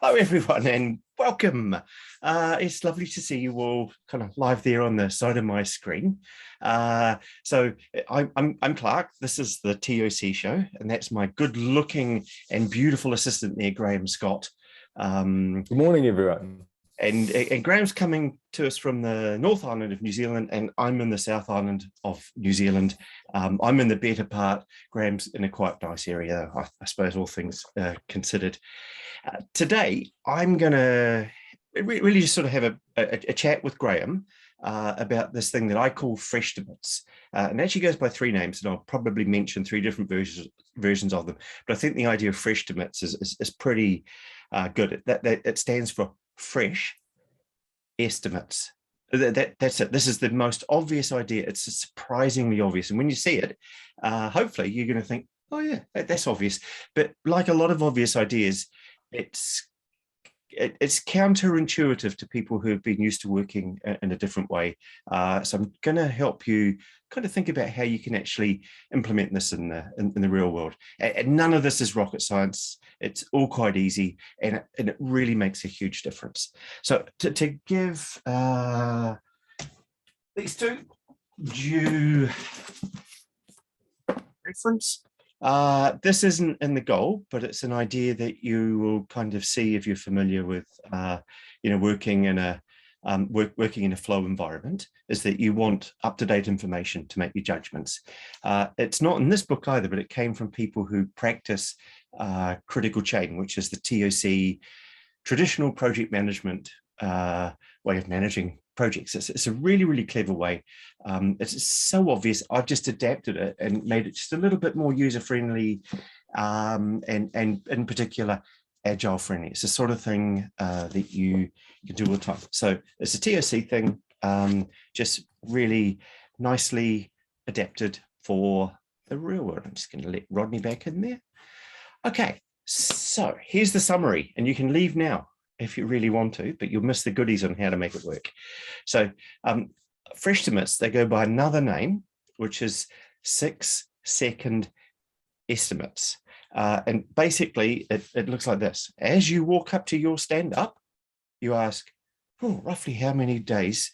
Hello, everyone, and welcome. It's lovely to see you all kind of live there on the side of my screen. So I'm Clark. This is the ToC.Show, and that's my good-looking and beautiful assistant there, Graham Scott. Good morning, everyone. And Graham's coming to us from the North Island of New Zealand, and I'm in the South Island of New Zealand. I'm in the better part. Graham's in a quite nice area, I suppose, all things considered. Today, I'm going to really just sort of have a chat with Graham about this thing that I call FreshTimates. And it actually goes by three names, and I'll probably mention three different versions of them. But I think the idea of FreshTimates is pretty good. It stands for Fresh Estimates. That's it. This is the most obvious idea. It's surprisingly obvious. And when you see it, hopefully you're going to think, oh yeah, that's obvious. But like a lot of obvious ideas, it's counterintuitive to people who've been used to working in a different way. So I'm going to help you kind of think about how you can actually implement this in the real world. And none of this is rocket science. It's all quite easy, and it really makes a huge difference. So to give these two due reference, this isn't in the goal, but it's an idea that you will kind of see if you're familiar with, working in a flow environment, is that you want up-to-date information to make your judgments. It's not in this book either, but it came from people who practice critical chain, which is the ToC traditional project management way of managing projects. It's a really, really clever way. It's so obvious. I've just adapted it and made it just a little bit more user-friendly and in particular, Agile friendly. It's the sort of thing that you can do all the time. So it's a ToC thing, just really nicely adapted for the real world. I'm just going to let Rodney back in there. Okay, so here's the summary, and you can leave now if you really want to, but you'll miss the goodies on how to make it work. So FreshTimates, they go by another name, which is 6-second estimates. And basically, it looks like this. As you walk up to your stand-up, you ask, roughly how many days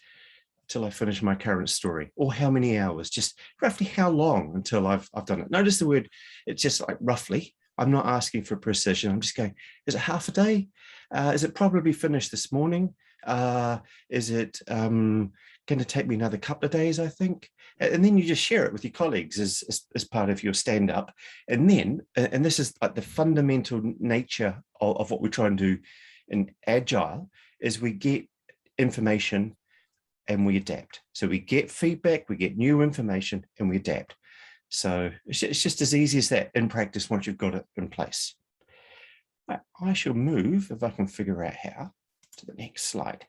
till I finish my current story, or how many hours, just roughly how long until I've done it. Notice the word, it's just like roughly. I'm not asking for precision. I'm just going, is it half a day? Is it probably finished this morning? Is it going to take me another couple of days, I think? And then you just share it with your colleagues as part of your stand-up. And then, and this is like the fundamental nature of what we're trying to do in Agile, is we get information and we adapt. So we get feedback, we get new information, and we adapt. So it's just as easy as that in practice once you've got it in place. I shall move, if I can figure out how, to the next slide.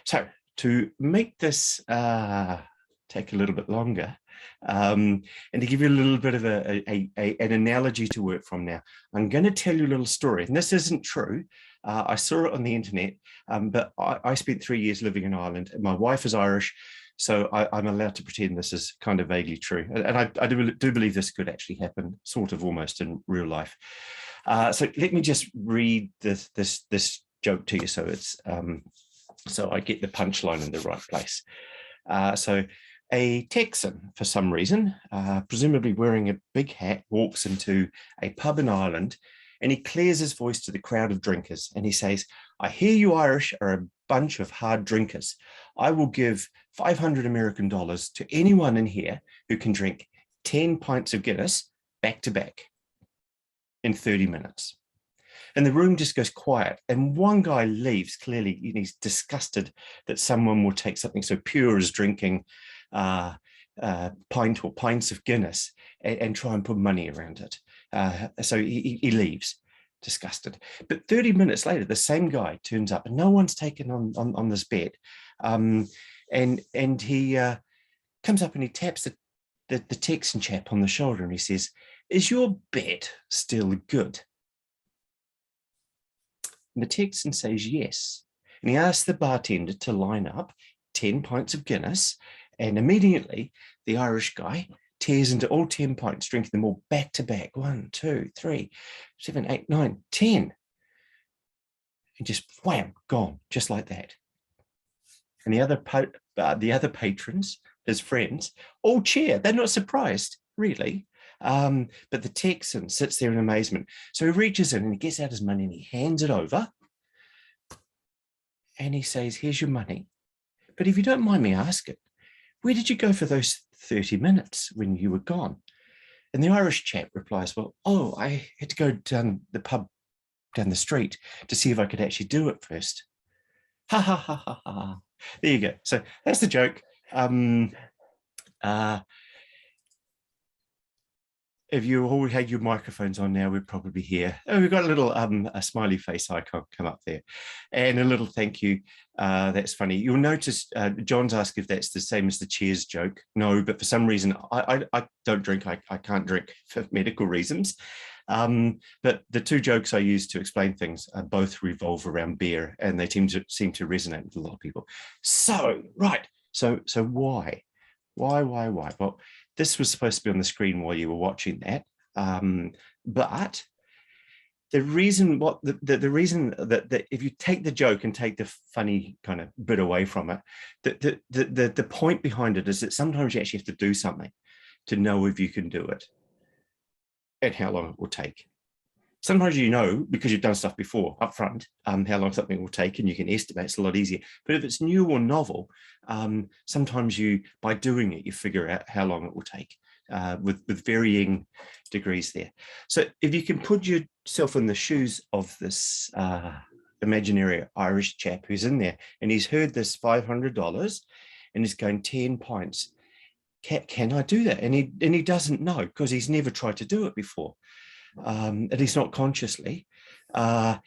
So to make this take a little bit longer, and to give you a little bit of an analogy to work from now, I'm going to tell you a little story. And this isn't true. I saw it on the internet, but I spent 3 years living in Ireland, and my wife is Irish. So I'm allowed to pretend this is kind of vaguely true. And I do believe this could actually happen, sort of almost in real life. So let me just read this joke to you, so it's so I get the punchline in the right place. So a Texan, for some reason, presumably wearing a big hat, walks into a pub in Ireland, and he clears his voice to the crowd of drinkers, and he says, "I hear you Irish are a bunch of hard drinkers. I will give $500 American to anyone in here who can drink 10 pints of Guinness back to back in 30 minutes. And the room just goes quiet. And one guy leaves, clearly he's disgusted that someone will take something so pure as drinking pint or pints of Guinness and try and put money around it. So he leaves, disgusted. But 30 minutes later, the same guy turns up, and no one's taken on this bet. And he comes up and he taps the Texan chap on the shoulder, and he says, "Is your bet still good?" And the Texan says yes. And he asks the bartender to line up 10 pints of Guinness, and immediately the Irish guy tears into all 10 pints, drinking them all back to back. 1, 2, 3, 7, 8, 9, 10. and just wham, gone, just like that. And the other patrons, his friends, all cheer. They're not surprised, really. But the Texan sits there in amazement. So he reaches in and he gets out his money and he hands it over. And he says, here's your money. But if you don't mind me asking, where did you go for those 30 minutes when you were gone? And the Irish chap replies, well, I had to go down the pub down the street to see if I could actually do it first. Ha, ha, ha, ha, ha. There you go. So that's the joke. If you all had your microphones on now, we'd probably hear. Oh, we've got a little a smiley face icon come up there, and a little thank you. That's funny. You'll notice John's asked if that's the same as the cheers joke. No, but for some reason I don't drink. I can't drink for medical reasons. But the two jokes I use to explain things both revolve around beer, and they seem to resonate with a lot of people. So right. So why? Well, this was supposed to be on the screen while you were watching that, but the reason the reason that if you take the joke and take the funny kind of bit away from it, the point behind it is that sometimes you actually have to do something to know if you can do it and how long it will take. Sometimes you know, because you've done stuff before up front, how long something will take, and you can estimate. It's a lot easier. But if it's new or novel, sometimes by doing it, you figure out how long it will take with varying degrees there. So if you can put yourself in the shoes of this imaginary Irish chap who's in there, and he's heard this $500 and he's going 10 pints. Can I do that? And he doesn't know, because he's never tried to do it before. At least not consciously. And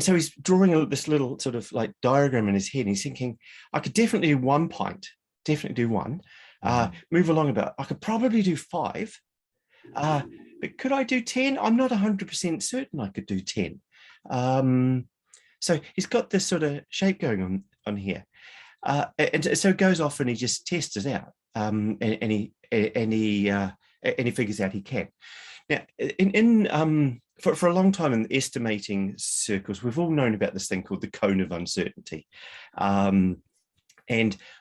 so he's drawing this little sort of like diagram in his head. And he's thinking, I could definitely do 1 pint, definitely do one. Move along about, I could probably do 5. But could I do 10? I'm not 100% certain I could do 10. So he's got this sort of shape going on here. And so it goes off and he just tests it out. And he figures out he can. Now, for a long time in estimating circles, we've all known about this thing called the cone of uncertainty. And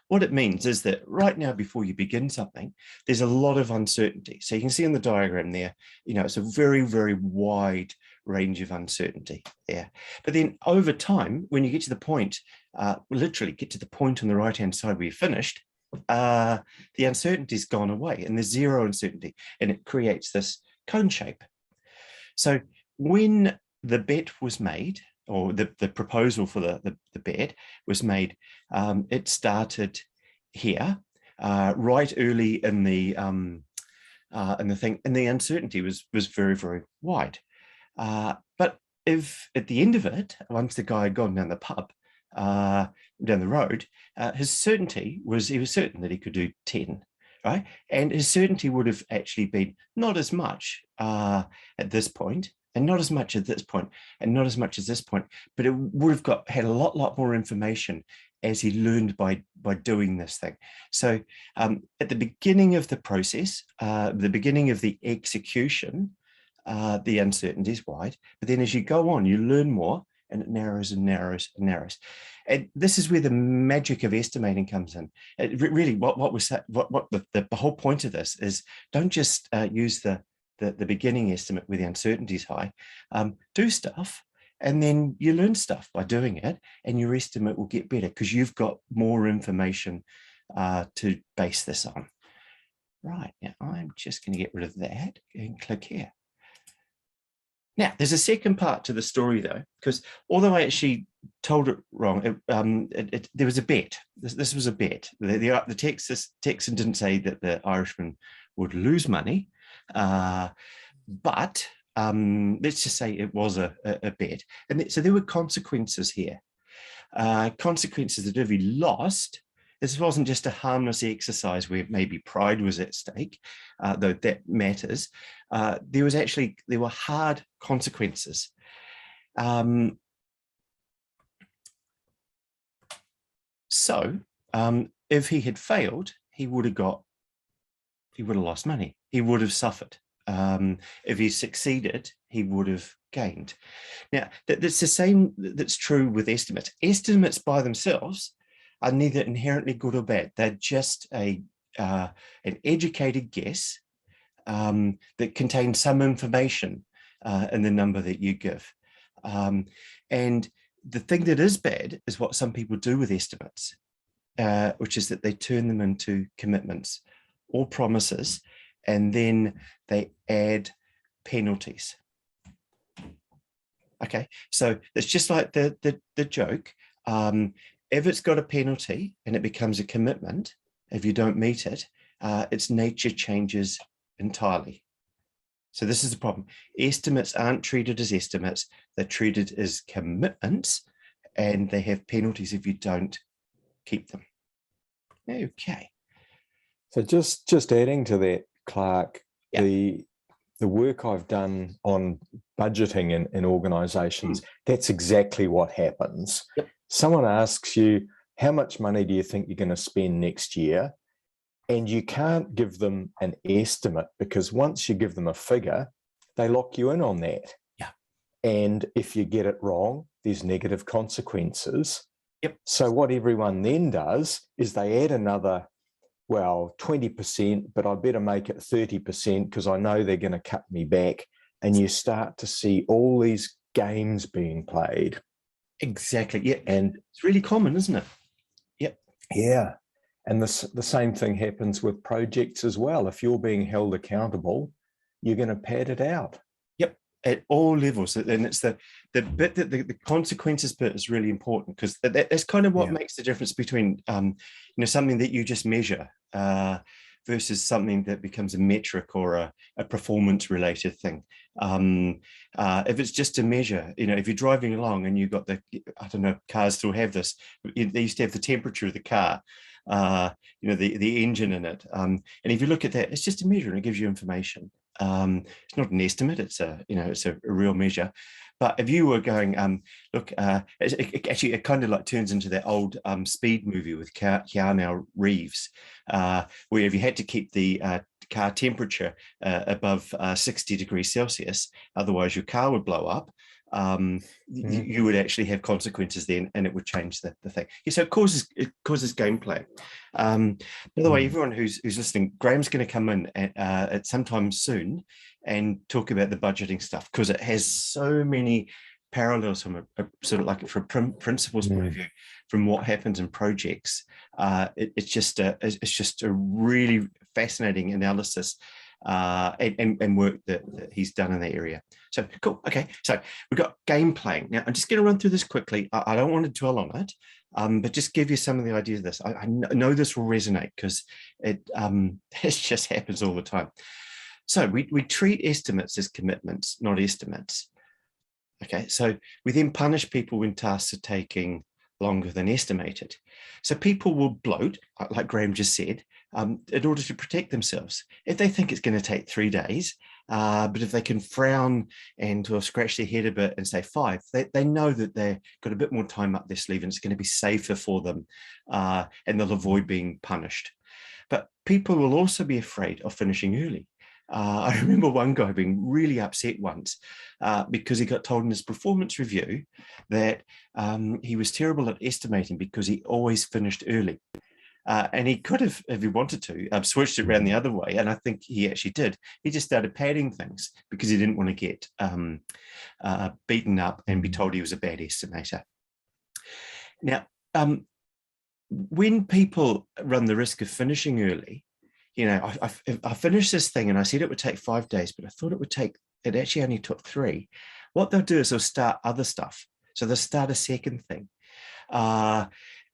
what it means is that right now, before you begin something, there's a lot of uncertainty. So you can see in the diagram there, it's a very, very wide range of uncertainty there. But then over time, when you get to the point, literally get to the point on the right-hand side where you're finished, the uncertainty's gone away and there's zero uncertainty, and it creates this cone shape. So when the bet was made, or the proposal for the bet was made, it started here, right early in the thing, and the uncertainty was very, very wide. But if at the end of it, once the guy had gone down the pub, down the road, his certainty was, he was certain that he could do 10. Right, and his certainty would have actually been not as much at this point, and not as much at this point, and not as much as this point, but it would have had a lot more information as he learned by doing this thing. So at the beginning of the process, the beginning of the execution, the uncertainty is wide, but then as you go on, you learn more, and it narrows and narrows and narrows. And this is where the magic of estimating comes in. Really, what the whole point of this is, don't just use the beginning estimate where the uncertainty is high. Do stuff, and then you learn stuff by doing it, and your estimate will get better because you've got more information to base this on. Right, now I'm just going to get rid of that and click here. Now, there's a second part to the story, though, because although I actually told it wrong, there was a bet. This was a bet. The Texan didn't say that the Irishman would lose money, but let's just say it was a bet. And so there were consequences here. Consequences that if he lost, this wasn't just a harmless exercise where maybe pride was at stake, though that matters. There were hard consequences. So if he had failed, he would have lost money. He would have suffered. If he succeeded, he would have gained. Now, that's the same that's true with estimates. Estimates by themselves are neither inherently good or bad. They're just an educated guess that contains some information in the number that you give. And the thing that is bad is what some people do with estimates, which is that they turn them into commitments or promises, and then they add penalties. Okay, so it's just like the joke. If it's got a penalty and it becomes a commitment, if you don't meet it, its nature changes entirely. So this is the problem. Estimates aren't treated as estimates. They're treated as commitments, and they have penalties if you don't keep them. Okay. So just adding to that, Clark, yeah. the work I've done on budgeting in organizations, that's exactly what happens. Yep. Someone asks you, how much money do you think you're going to spend next year? And you can't give them an estimate, because once you give them a figure, they lock you in on that. Yeah. And if you get it wrong, there's negative consequences. Yep. So what everyone then does is they add another, 20%, but I better make it 30% because I know they're going to cut me back. And you start to see all these games being played. Exactly. Yeah. And it's really common, isn't it? Yep. Yeah. And the same thing happens with projects as well. If you're being held accountable, you're going to pad it out. Yep, at all levels. And it's the bit that the consequences bit is really important, because that's kind of what makes the difference between something that you just measure versus something that becomes a metric or a performance-related thing. If it's just a measure, if you're driving along and you've got cars still have this. They used to have the temperature of the car. The engine in it, and if you look at that, it's just a measure and it gives you information. It's not an estimate; it's a real measure. But if you were going, it kind of like turns into that old Speed movie with Keanu Reeves, where if you had to keep the car temperature above 60 degrees Celsius, otherwise your car would blow up. You would actually have consequences then, and it would change the thing. Yeah, so it causes gameplay. By the way, everyone who's listening, Graham's going to come in at some time soon and talk about the budgeting stuff, because it has so many parallels from a sort of like from principles point of view, from what happens in projects. It's just a really fascinating analysis and work that he's done in that area. So cool. Okay, so we've got game playing. Now I'm just going to run through this quickly. I don't want to dwell on it, but just give you some of the ideas of this. I know this will resonate because it just happens all the time. So we treat estimates as commitments, not estimates. Okay, so we then punish people when tasks are taking longer than estimated. So people will bloat, like Graham just said, in order to protect themselves. If they think it's going to take 3 days, but if they can frown and scratch their head a bit and say 5, they know that they've got a bit more time up their sleeve and it's going to be safer for them, and they'll avoid being punished. But people will also be afraid of finishing early. I remember one guy being really upset once because he got told in his performance review that he was terrible at estimating because he always finished early. And he could have, if he wanted to, switched it around the other way. And I think he actually did. He just started padding things because he didn't want to get beaten up and be told he was a bad estimator. Now, when people run the risk of finishing early, I finished this thing and I said it would take 5 days, but I thought it actually only took 3. What they'll do is they'll start other stuff. So they'll start a second thing.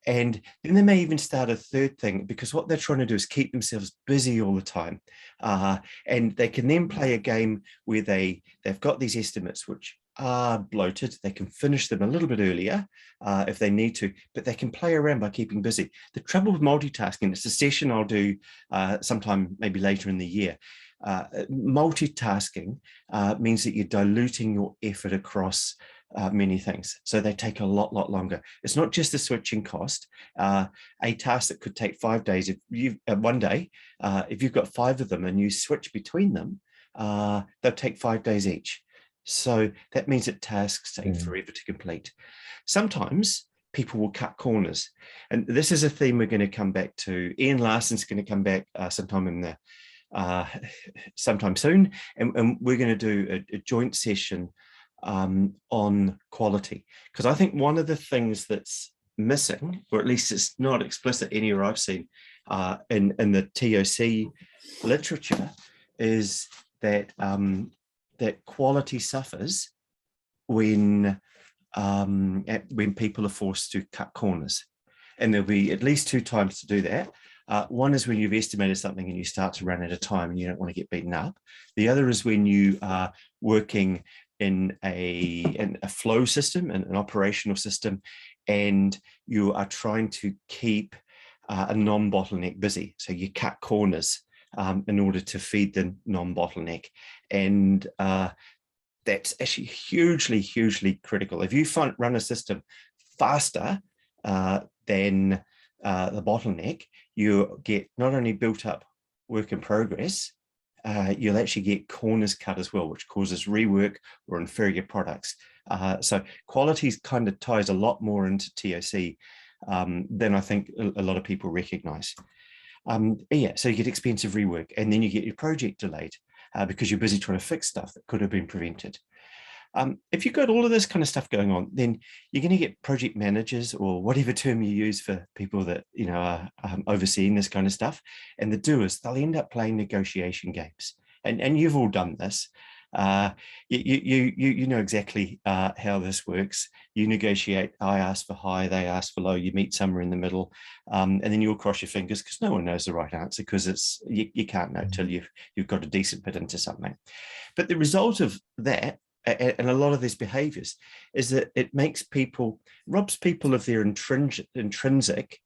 And then they may even start a third thing, because what they're trying to do is keep themselves busy all the time. And they can then play a game where they've got these estimates which are bloated. They can finish them a little bit earlier if they need to, but they can play around by keeping busy. The trouble with multitasking, it's a session I'll do sometime maybe later in the year. Multitasking means that you're diluting your effort across many things. So they take a lot longer. It's not just the switching cost. A task that could take 5 days, if you've one day, if you've got 5 of them and you switch between them, they'll take 5 days each. So that means that tasks take forever to complete. Sometimes people will cut corners. And this is a theme we're going to come back to. Ian Larson's going to come back sometime soon. And we're going to do a joint session on quality. Because I think one of the things that's missing, or at least it's not explicit anywhere I've seen in the ToC literature, is that that quality suffers when people are forced to cut corners. And there'll be at least two times to do that. One is when you've estimated something and you start to run out of time and you don't want to get beaten up. The other is when you are working in a flow system, an operational system, and you are trying to keep a non-bottleneck busy. So you cut corners in order to feed the non-bottleneck. And that's actually hugely, hugely critical. If you run a system faster than the bottleneck, you get not only built up work in progress, you'll actually get corners cut as well, which causes rework or inferior products. So quality kind of ties a lot more into ToC than I think a lot of people recognize. Yeah, so you get expensive rework, and then you get your project delayed because you're busy trying to fix stuff that could have been prevented. If you've got all of this kind of stuff going on, then you're going to get project managers, or whatever term you use for people that are overseeing this kind of stuff. And the doers, they'll end up playing negotiation games. And you've all done this. You know exactly how this works. You negotiate. I ask for high, they ask for low. You meet somewhere in the middle, and then you'll cross your fingers because no one knows the right answer, because you can't know till you've got a decent bit into something. But the result of that, and a lot of these behaviors, is that it robs people of their intrinsic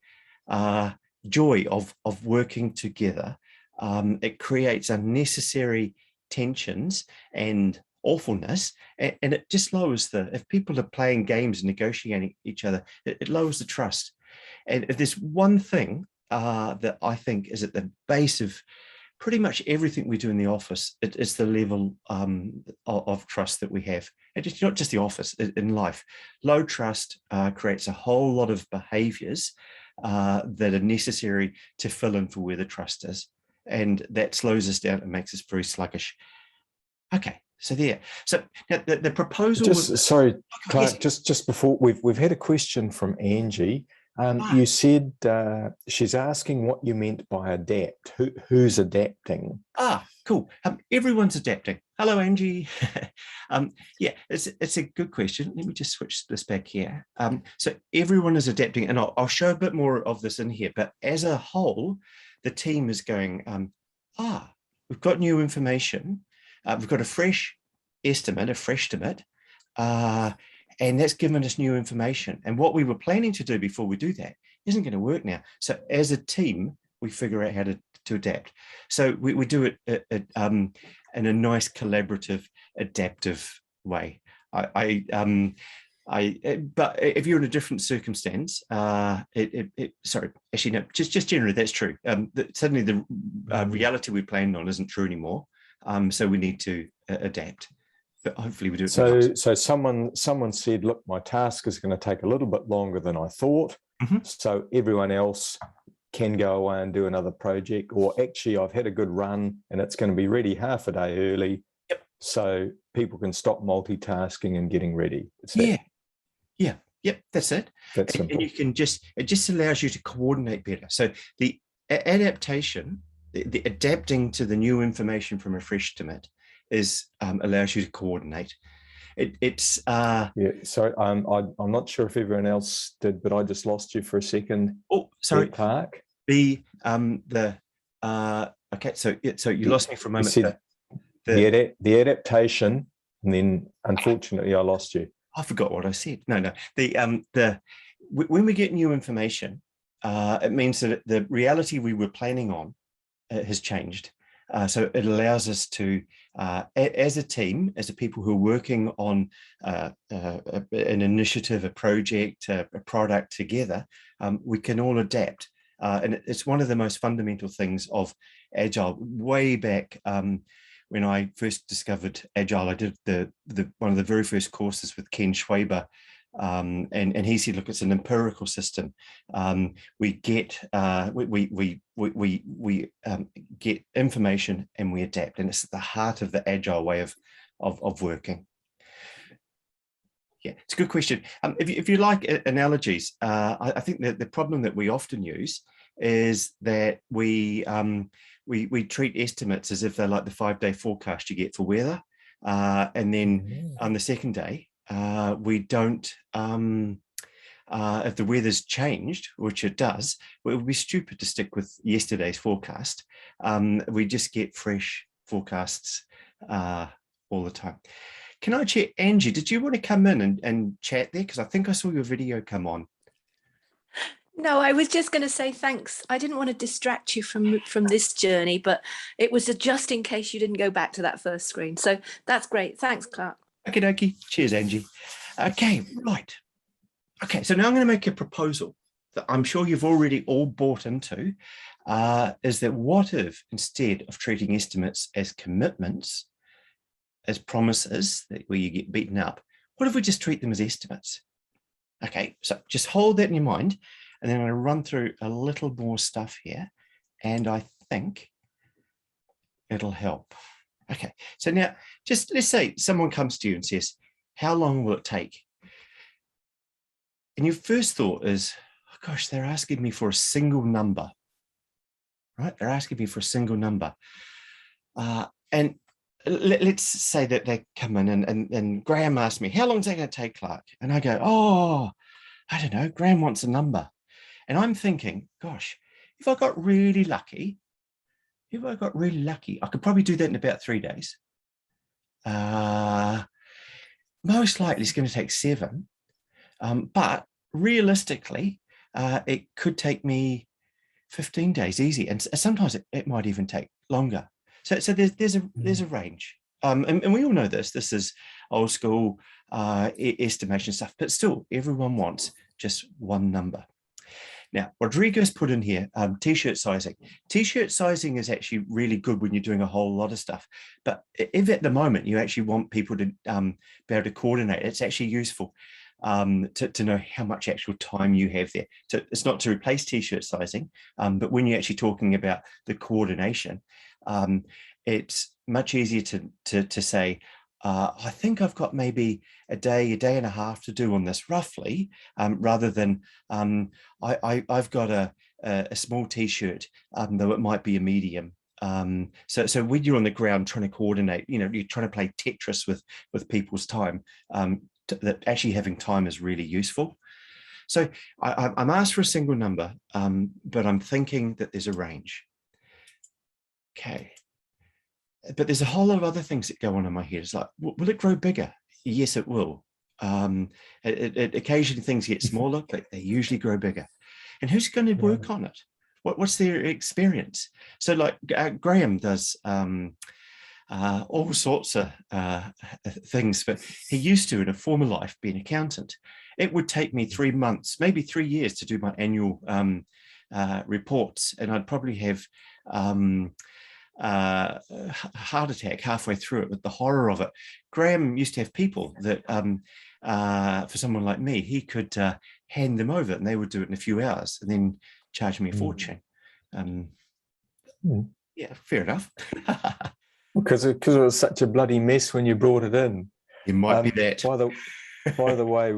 joy of working together. It creates unnecessary tensions and awfulness, and it just lowers if people are playing games and negotiating each other, it lowers the trust. And if there's one thing that I think is at the base of pretty much everything we do in the office, it's the level of trust that we have. And it's not just the office, in life. Low trust creates a whole lot of behaviors that are necessary to fill in for where the trust is. And that slows us down and makes us very sluggish. Okay, so there. So now the proposal sorry, Clark, just before, we've had a question from Angie. You said she's asking what you meant by adapt. Who's adapting? Cool. Everyone's adapting. Hello, Angie. Yeah, it's a good question. Let me just switch this back here. So everyone is adapting, and I'll show a bit more of this in here. But as a whole, the team is going, we've got new information. We've got a fresh estimate, a FreshTimate. And that's given us new information. And what we were planning to do before we do that isn't going to work now. So as a team, we figure out how to adapt. So we do it in a nice collaborative, adaptive way. But if you're in a different circumstance, sorry, actually, no, just generally, that's true. Suddenly the reality we planned on isn't true anymore. So we need to adapt. But hopefully we do it. So someone said, look, my task is going to take a little bit longer than I thought. So everyone else can go away and do another project, or actually I've had a good run and it's going to be ready half a day early. Yep. So people can stop multitasking and getting ready. Yep, that's it. That's simple. And you can it just allows you to coordinate better. So the adaptation, the adapting to the new information from a FreshTimate allows you to coordinate. Sorry, I'm not sure if everyone else did, but I just lost you for a second. Oh, sorry, Clark. Okay, so you lost me for a moment. You said the adaptation, and then unfortunately I lost you. I forgot what I said. No. When we get new information, it means that the reality we were planning on has changed. So it allows us to, as a team, as a people who are working on an initiative, a project, a product together, we can all adapt. And it's one of the most fundamental things of Agile. Way back when I first discovered Agile, I did one of the very first courses with Ken Schwaber. And he said, look, it's an empirical system. We get get information and we adapt, and it's at the heart of the Agile way of working. Yeah, it's a good question. If you like analogies, I think that the problem that we often use is that we treat estimates as if they're like the 5-day forecast you get for weather, and then on the second day we don't. If the weather's changed, which it does, it would be stupid to stick with yesterday's forecast. We just get fresh forecasts all the time. Can I check, Angie, did you want to come in and chat there? Because I think I saw your video come on. No, I was just going to say thanks. I didn't want to distract you from this journey, but it was just in case you didn't go back to that first screen. So that's great. Thanks, Clark. Okie dokie. Cheers, Angie. Okay, right. Okay, so now I'm going to make a proposal that I'm sure you've already all bought into, is that what if, instead of treating estimates as commitments, as promises where you get beaten up, what if we just treat them as estimates? Okay, so just hold that in your mind, and then I'm going to run through a little more stuff here, and I think it'll help. Okay, so now just let's say someone comes to you and says, how long will it take? And your first thought is, oh gosh, they're asking me for a single number, right? They're asking me for a single number. And let's say that they come in and Graham asked me, how long is that going to take, Clark? And I go, oh, I don't know, Graham wants a number. And I'm thinking, gosh, if I got really lucky, I could probably do that in about 3 days. Most likely it's going to take 7. But realistically, it could take me 15 days easy. And sometimes it might even take longer. So there's a range. And we all know this. This is old school estimation stuff, but still everyone wants just one number. Now, Rodrigo's put in here t-shirt sizing. T-shirt sizing is actually really good when you're doing a whole lot of stuff. But if at the moment you actually want people to be able to coordinate, it's actually useful to know how much actual time you have there. So it's not to replace t-shirt sizing, but when you're actually talking about the coordination, it's much easier to say, I think I've got maybe a day and a half to do on this roughly, rather than I've got a small t-shirt, though it might be a medium. So when you're on the ground trying to coordinate, you're trying to play Tetris with people's time, that actually having time is really useful. So I'm asked for a single number, but I'm thinking that there's a range. Okay. But there's a whole lot of other things that go on in my head. It's like, will it grow bigger? Yes, it will. Occasionally things get smaller, but they usually grow bigger. And who's going to work on it? What's their experience? So like Graham does all sorts of things, but he used to, in a former life, be an accountant. It would take me 3 months, maybe 3 years to do my annual reports. And I'd probably have a heart attack halfway through it with the horror of it. Graham used to have people that, for someone like me, he could hand them over and they would do it in a few hours and then charge me a fortune. Yeah, fair enough. Because it was such a bloody mess when you brought it in. It might be that. By the way,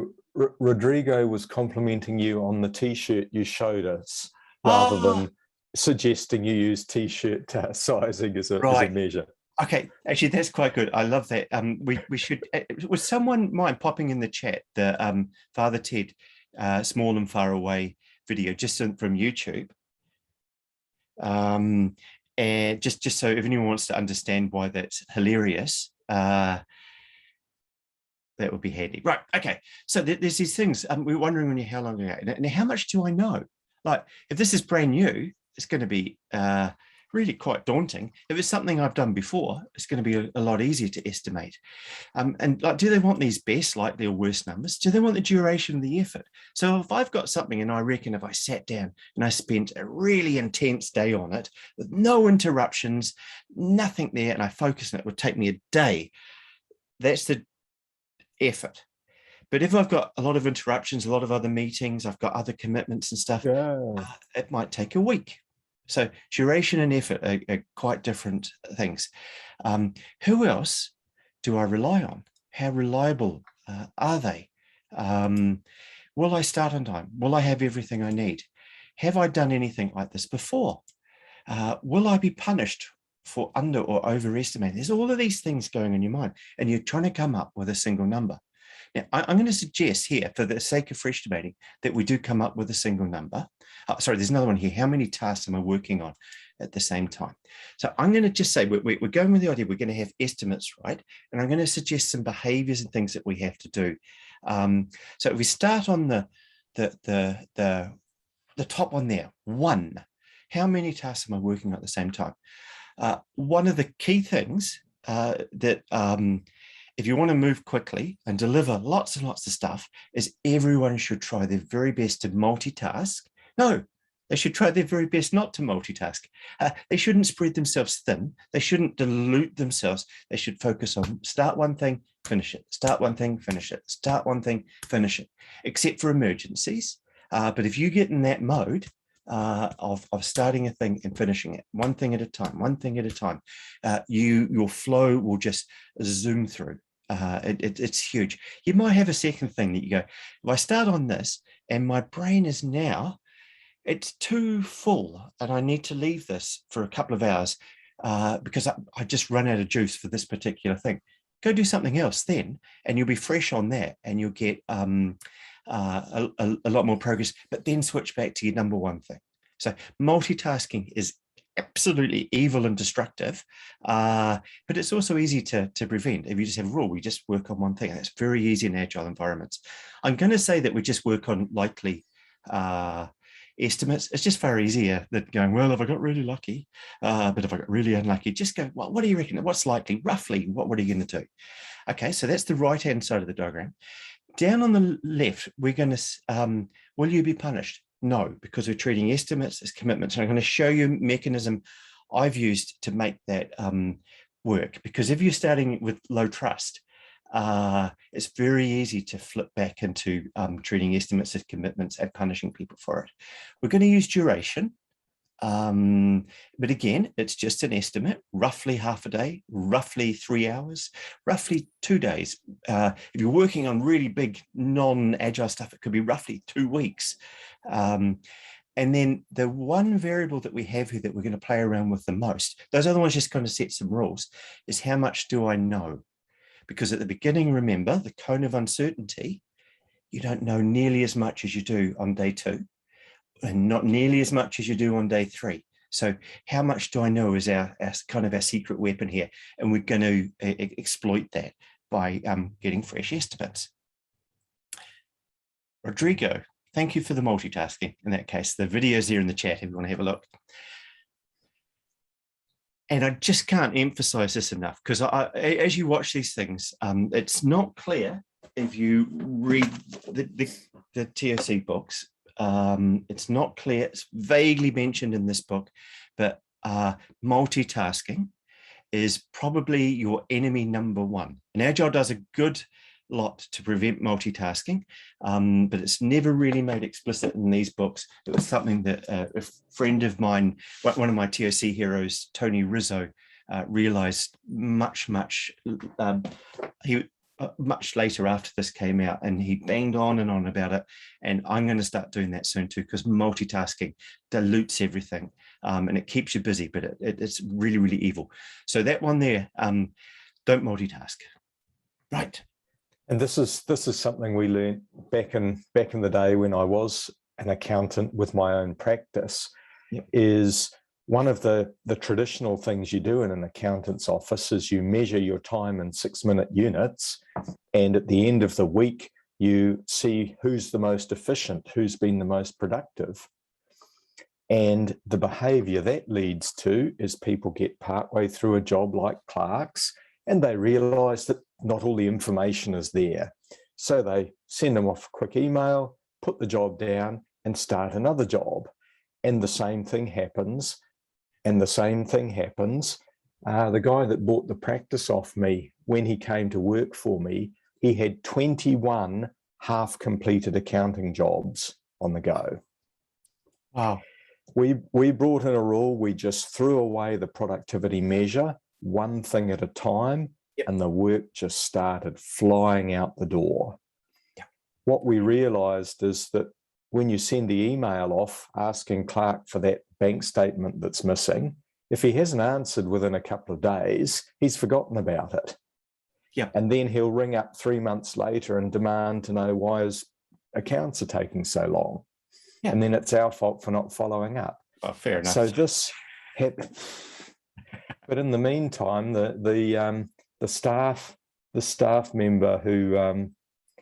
Rodrigo was complimenting you on the t-shirt you showed us, rather than suggesting you use t-shirt sizing as a measure. Okay, actually, that's quite good. I love that. We should. Was someone mind popping in the chat the Father Ted Small and Far Away video just from YouTube? And just so if anyone wants to understand why that's hilarious, that would be handy. Right, okay. So there's these things. We're wondering when how long ago, and how much do I know? Like, if this is brand new, it's going to be really quite daunting. If it's something I've done before, it's going to be a lot easier to estimate. And like, do they want these best, likely, or worst numbers? Do they want the duration of the effort? So if I've got something, and I reckon if I sat down and I spent a really intense day on it with no interruptions, nothing there, and I focus on it, would take me a day. That's the effort. But if I've got a lot of interruptions, a lot of other meetings, I've got other commitments and stuff, it might take a week. So duration and effort are quite different things. Who else do I rely on? How reliable are they? Will I start on time? Will I have everything I need? Have I done anything like this before? Will I be punished for under or overestimating? There's all of these things going on in your mind, and you're trying to come up with a single number. Now, I'm going to suggest here, for the sake of FreshTimating, that we do come up with a single number. Sorry, there's another one here. How many tasks am I working on at the same time? So I'm going to just say we're going with the idea we're going to have estimates, right? And I'm going to suggest some behaviors and things that we have to do. So if we start on the top one there, 1. How many tasks am I working on at the same time? One of the key things that if you want to move quickly and deliver lots and lots of stuff, is everyone should try their very best to multitask. No, they should try their very best not to multitask. They shouldn't spread themselves thin. They shouldn't dilute themselves. They should focus on start one thing, finish it. Start one thing, finish it. Start one thing, finish it. Except for emergencies. But if you get in that mode of starting a thing and finishing it, one thing at a time, your flow will just zoom through. It's huge. You might have a second thing that you go, if I start on this and my brain is now, it's too full and I need to leave this for a couple of hours because I just run out of juice for this particular thing. Go do something else then, and you'll be fresh on that, and you'll get a lot more progress, but then switch back to your number one thing. So multitasking is absolutely evil and destructive, but it's also easy to prevent. If you just have a rule, we just work on one thing, and that's very easy in agile environments. I'm going to say that we just work on likely estimates. It's just far easier than going, well, if I got really lucky, but if I got really unlucky, just go, well, what do you reckon? What's likely? Roughly, what are you going to do? Okay, so that's the right-hand side of the diagram. Down on the left, we're going to, will you be punished? No, because we're treating estimates as commitments. And I'm going to show you a mechanism I've used to make that work. Because if you're starting with low trust, it's very easy to flip back into treating estimates as commitments and punishing people for it. We're going to use duration. But again, it's just an estimate, roughly half a day, roughly 3 hours, roughly 2 days. If you're working on really big non-agile stuff, it could be roughly 2 weeks. And then the one variable that we have here that we're going to play around with the most, those other ones just kind of set some rules, is how much do I know? Because at the beginning, remember, the cone of uncertainty, you don't know nearly as much as you do on day 2. And not nearly as much as you do on day 3. So how much do I know is our kind of our secret weapon here. And we're going to exploit that by getting fresh estimates. Rodrigo, thank you for the multitasking in that case. The video's there in the chat if you want to have a look. And I just can't emphasize this enough, because as you watch these things, it's not clear if you read the ToC books. It's not clear, it's vaguely mentioned in this book, but multitasking is probably your enemy number one. And Agile does a good lot to prevent multitasking, but it's never really made explicit in these books. It was something that a friend of mine, one of my ToC heroes, Tony Rizzo, realized much later after this came out, and he banged on and on about it. And I'm going to start doing that soon too, because multitasking dilutes everything, and it keeps you busy, but it's really, really evil. So that one there, don't multitask. Right. And this is something we learned back in the day when I was an accountant with my own practice. Yep. Is one of the traditional things you do in an accountant's office is you measure your time in 6-minute units, and at the end of the week, you see who's the most efficient, who's been the most productive. And the behavior that leads to is people get partway through a job like clerks, and they realize that not all the information is there. So they send them off a quick email, put the job down, and start another job. And the same thing happens. The guy that bought the practice off me, when he came to work for me, he had 21 half-completed accounting jobs on the go. Wow. We brought in a rule. We just threw away the productivity measure, one thing at a time, and the work just started flying out the door. Yep. What we realized is that when you send the email off asking Clark for that bank statement that's missing, if he hasn't answered within a couple of days, he's forgotten about it. Yeah. And then he'll ring up 3 months later and demand to know why his accounts are taking so long. Yeah. And then it's our fault for not following up. Oh, fair enough. So this happened. But in the meantime, the staff member who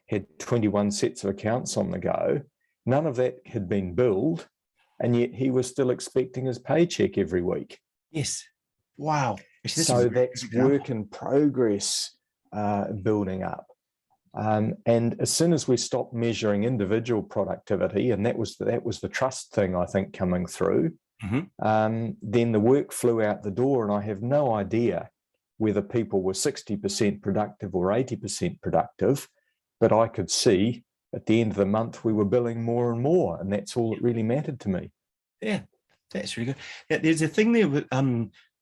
had 21 sets of accounts on the go, none of that had been billed, and yet he was still expecting his paycheck every week. Yes. Wow. So that's work in progress building up. And as soon as we stopped measuring individual productivity, and that was the trust thing, I think, coming through, then the work flew out the door, and I have no idea whether people were 60% productive or 80% productive, but I could see at the end of the month we were billing more and more, and that's all that really mattered to me. Yeah, that's really good. Yeah, there's a thing there with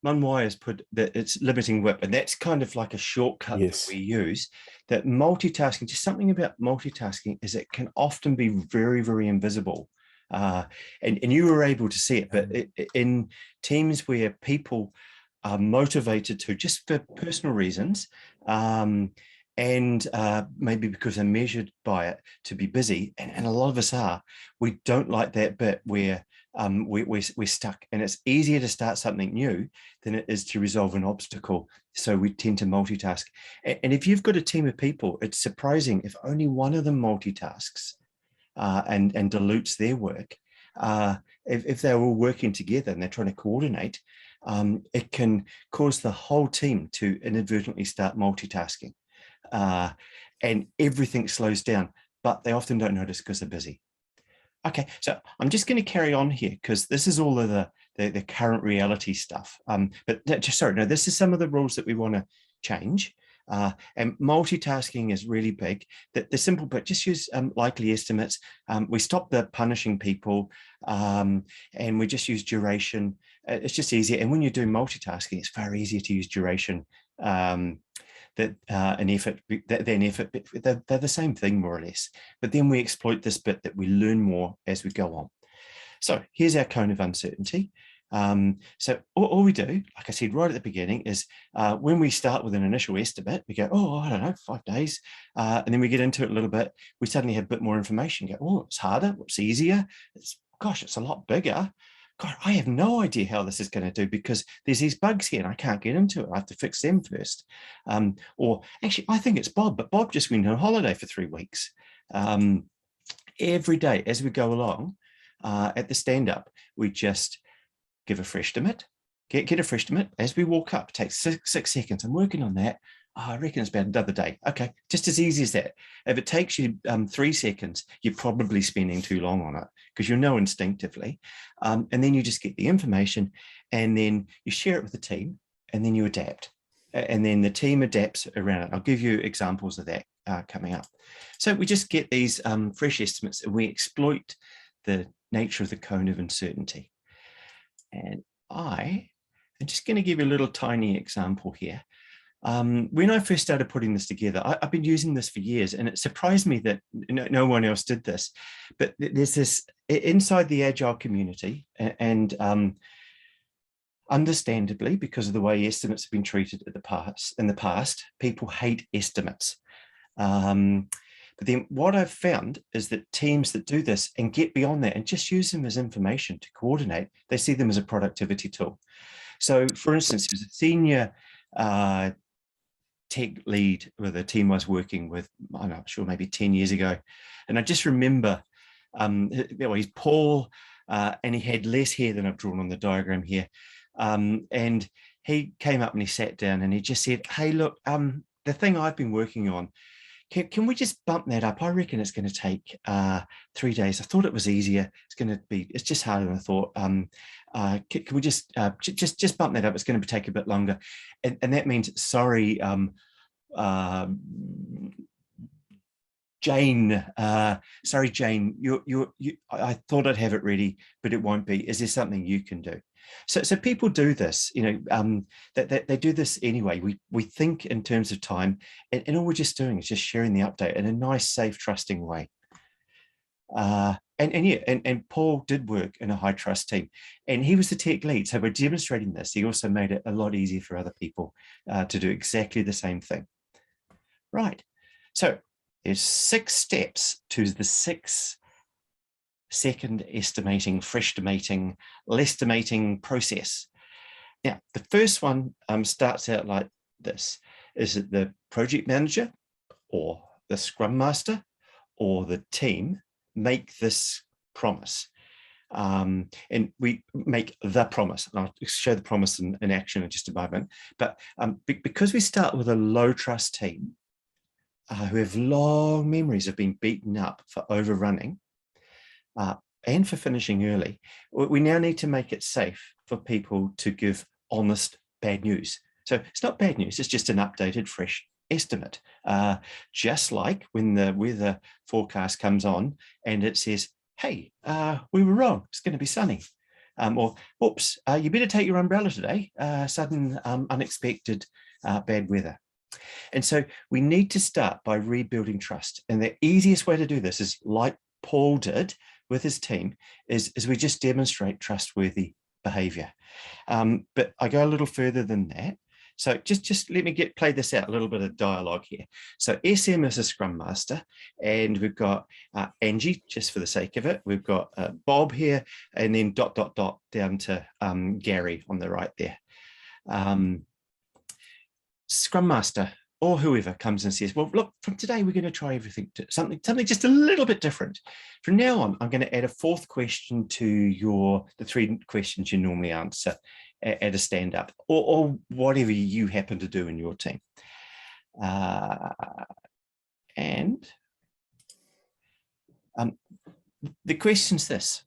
Munwai has put that it's limiting WIP, and that's kind of like a shortcut that we use. That multitasking, just something about multitasking is it can often be very, very invisible. And you were able to see it, but in teams where people are motivated to, just for personal reasons, and maybe because they're measured by it, to be busy, and a lot of us are, we don't like that bit where we're stuck, and it's easier to start something new than it is to resolve an obstacle. So we tend to multitask. And if you've got a team of people, it's surprising if only one of them multitasks and dilutes their work. If they're all working together and they're trying to coordinate, it can cause the whole team to inadvertently start multitasking. And everything slows down, but they often don't notice because they're busy. Okay, so I'm just going to carry on here because this is all of the current reality stuff. But this is some of the rules that we want to change. And multitasking is really big. The simple bit, just use likely estimates. We stop the punishing people, and we just use duration. It's just easier. And when you're doing multitasking, it's very easier to use duration. They're the same thing, more or less. But then we exploit this bit that we learn more as we go on. So here's our cone of uncertainty. So all we do, like I said right at the beginning, is when we start with an initial estimate, we go, oh, I don't know, 5 days. And then we get into it a little bit. We suddenly have a bit more information. Go, oh, it's harder, it's easier. It's a lot bigger. God, I have no idea how this is going to do because there's these bugs here and I can't get into it. I have to fix them first. Or actually, I think it's Bob, but Bob just went on holiday for 3 weeks. Every day as we go along at the stand-up, we just give a fresh estimate, get a fresh estimate. As we walk up, it takes six seconds. I'm working on that. Oh, I reckon it's about another day. Okay, just as easy as that. If it takes you 3 seconds, you're probably spending too long on it because you'll know instinctively. And then you just get the information and then you share it with the team and then you adapt. And then the team adapts around it. I'll give you examples of that coming up. So we just get these fresh estimates and we exploit the nature of the cone of uncertainty. And I am just going to give you a little tiny example here. When I first started putting this together, I've been using this for years, and it surprised me that no one else did this. But there's this inside the Agile community, and understandably, because of the way estimates have been treated in the past, people hate estimates. But then what I've found is that teams that do this and get beyond that and just use them as information to coordinate, they see them as a productivity tool. So, for instance, there's a senior tech lead with a team I was working with, I'm not sure, maybe 10 years ago. And I just remember, he's Paul, and he had less hair than I've drawn on the diagram here. And he came up and he sat down and he just said, hey, look, the thing I've been working on, can we just bump that up? I reckon it's going to take 3 days. I thought it was easier. It's just harder than I thought. Can we just bump that up? It's going to take a bit longer. And that means, sorry, Jane, sorry, Jane, I thought I'd have it ready, but it won't be. Is there something you can do? So people do this, that they do this anyway. We think in terms of time, and all we're just doing is just sharing the update in a nice, safe, trusting way. And Paul did work in a high trust team, and he was the tech lead. So we're demonstrating this. He also made it a lot easier for other people to do exactly the same thing. Right. So there's 6 steps to the 6-second estimating, FreshTimating, lestimating process. Now, the first one starts out like this. Is it the project manager or the scrum master or the team make this promise? And we make the promise, and I'll show the promise in action in just a moment. But because we start with a low trust team who have long memories of being beaten up for overrunning and for finishing early, we now need to make it safe for people to give honest bad news. So it's not bad news, it's just an updated, fresh estimate. Just like when the weather forecast comes on and it says, hey, we were wrong, it's going to be sunny. Or, oops, you better take your umbrella today, sudden unexpected bad weather. And so we need to start by rebuilding trust. And the easiest way to do this is, like Paul did with his team, is we just demonstrate trustworthy behavior. But I go a little further than that. So just let me play this out, a little bit of dialogue here. So SM is a Scrum Master, and we've got Angie, just for the sake of it. We've got Bob here, and then ... down to Gary on the right there. Scrum Master or whoever comes and says, well, look, from today, we're going to try something just a little bit different. From now on, I'm going to add a 4th question to the 3 questions you normally answer at a stand-up, or whatever you happen to do in your team. And the question's this: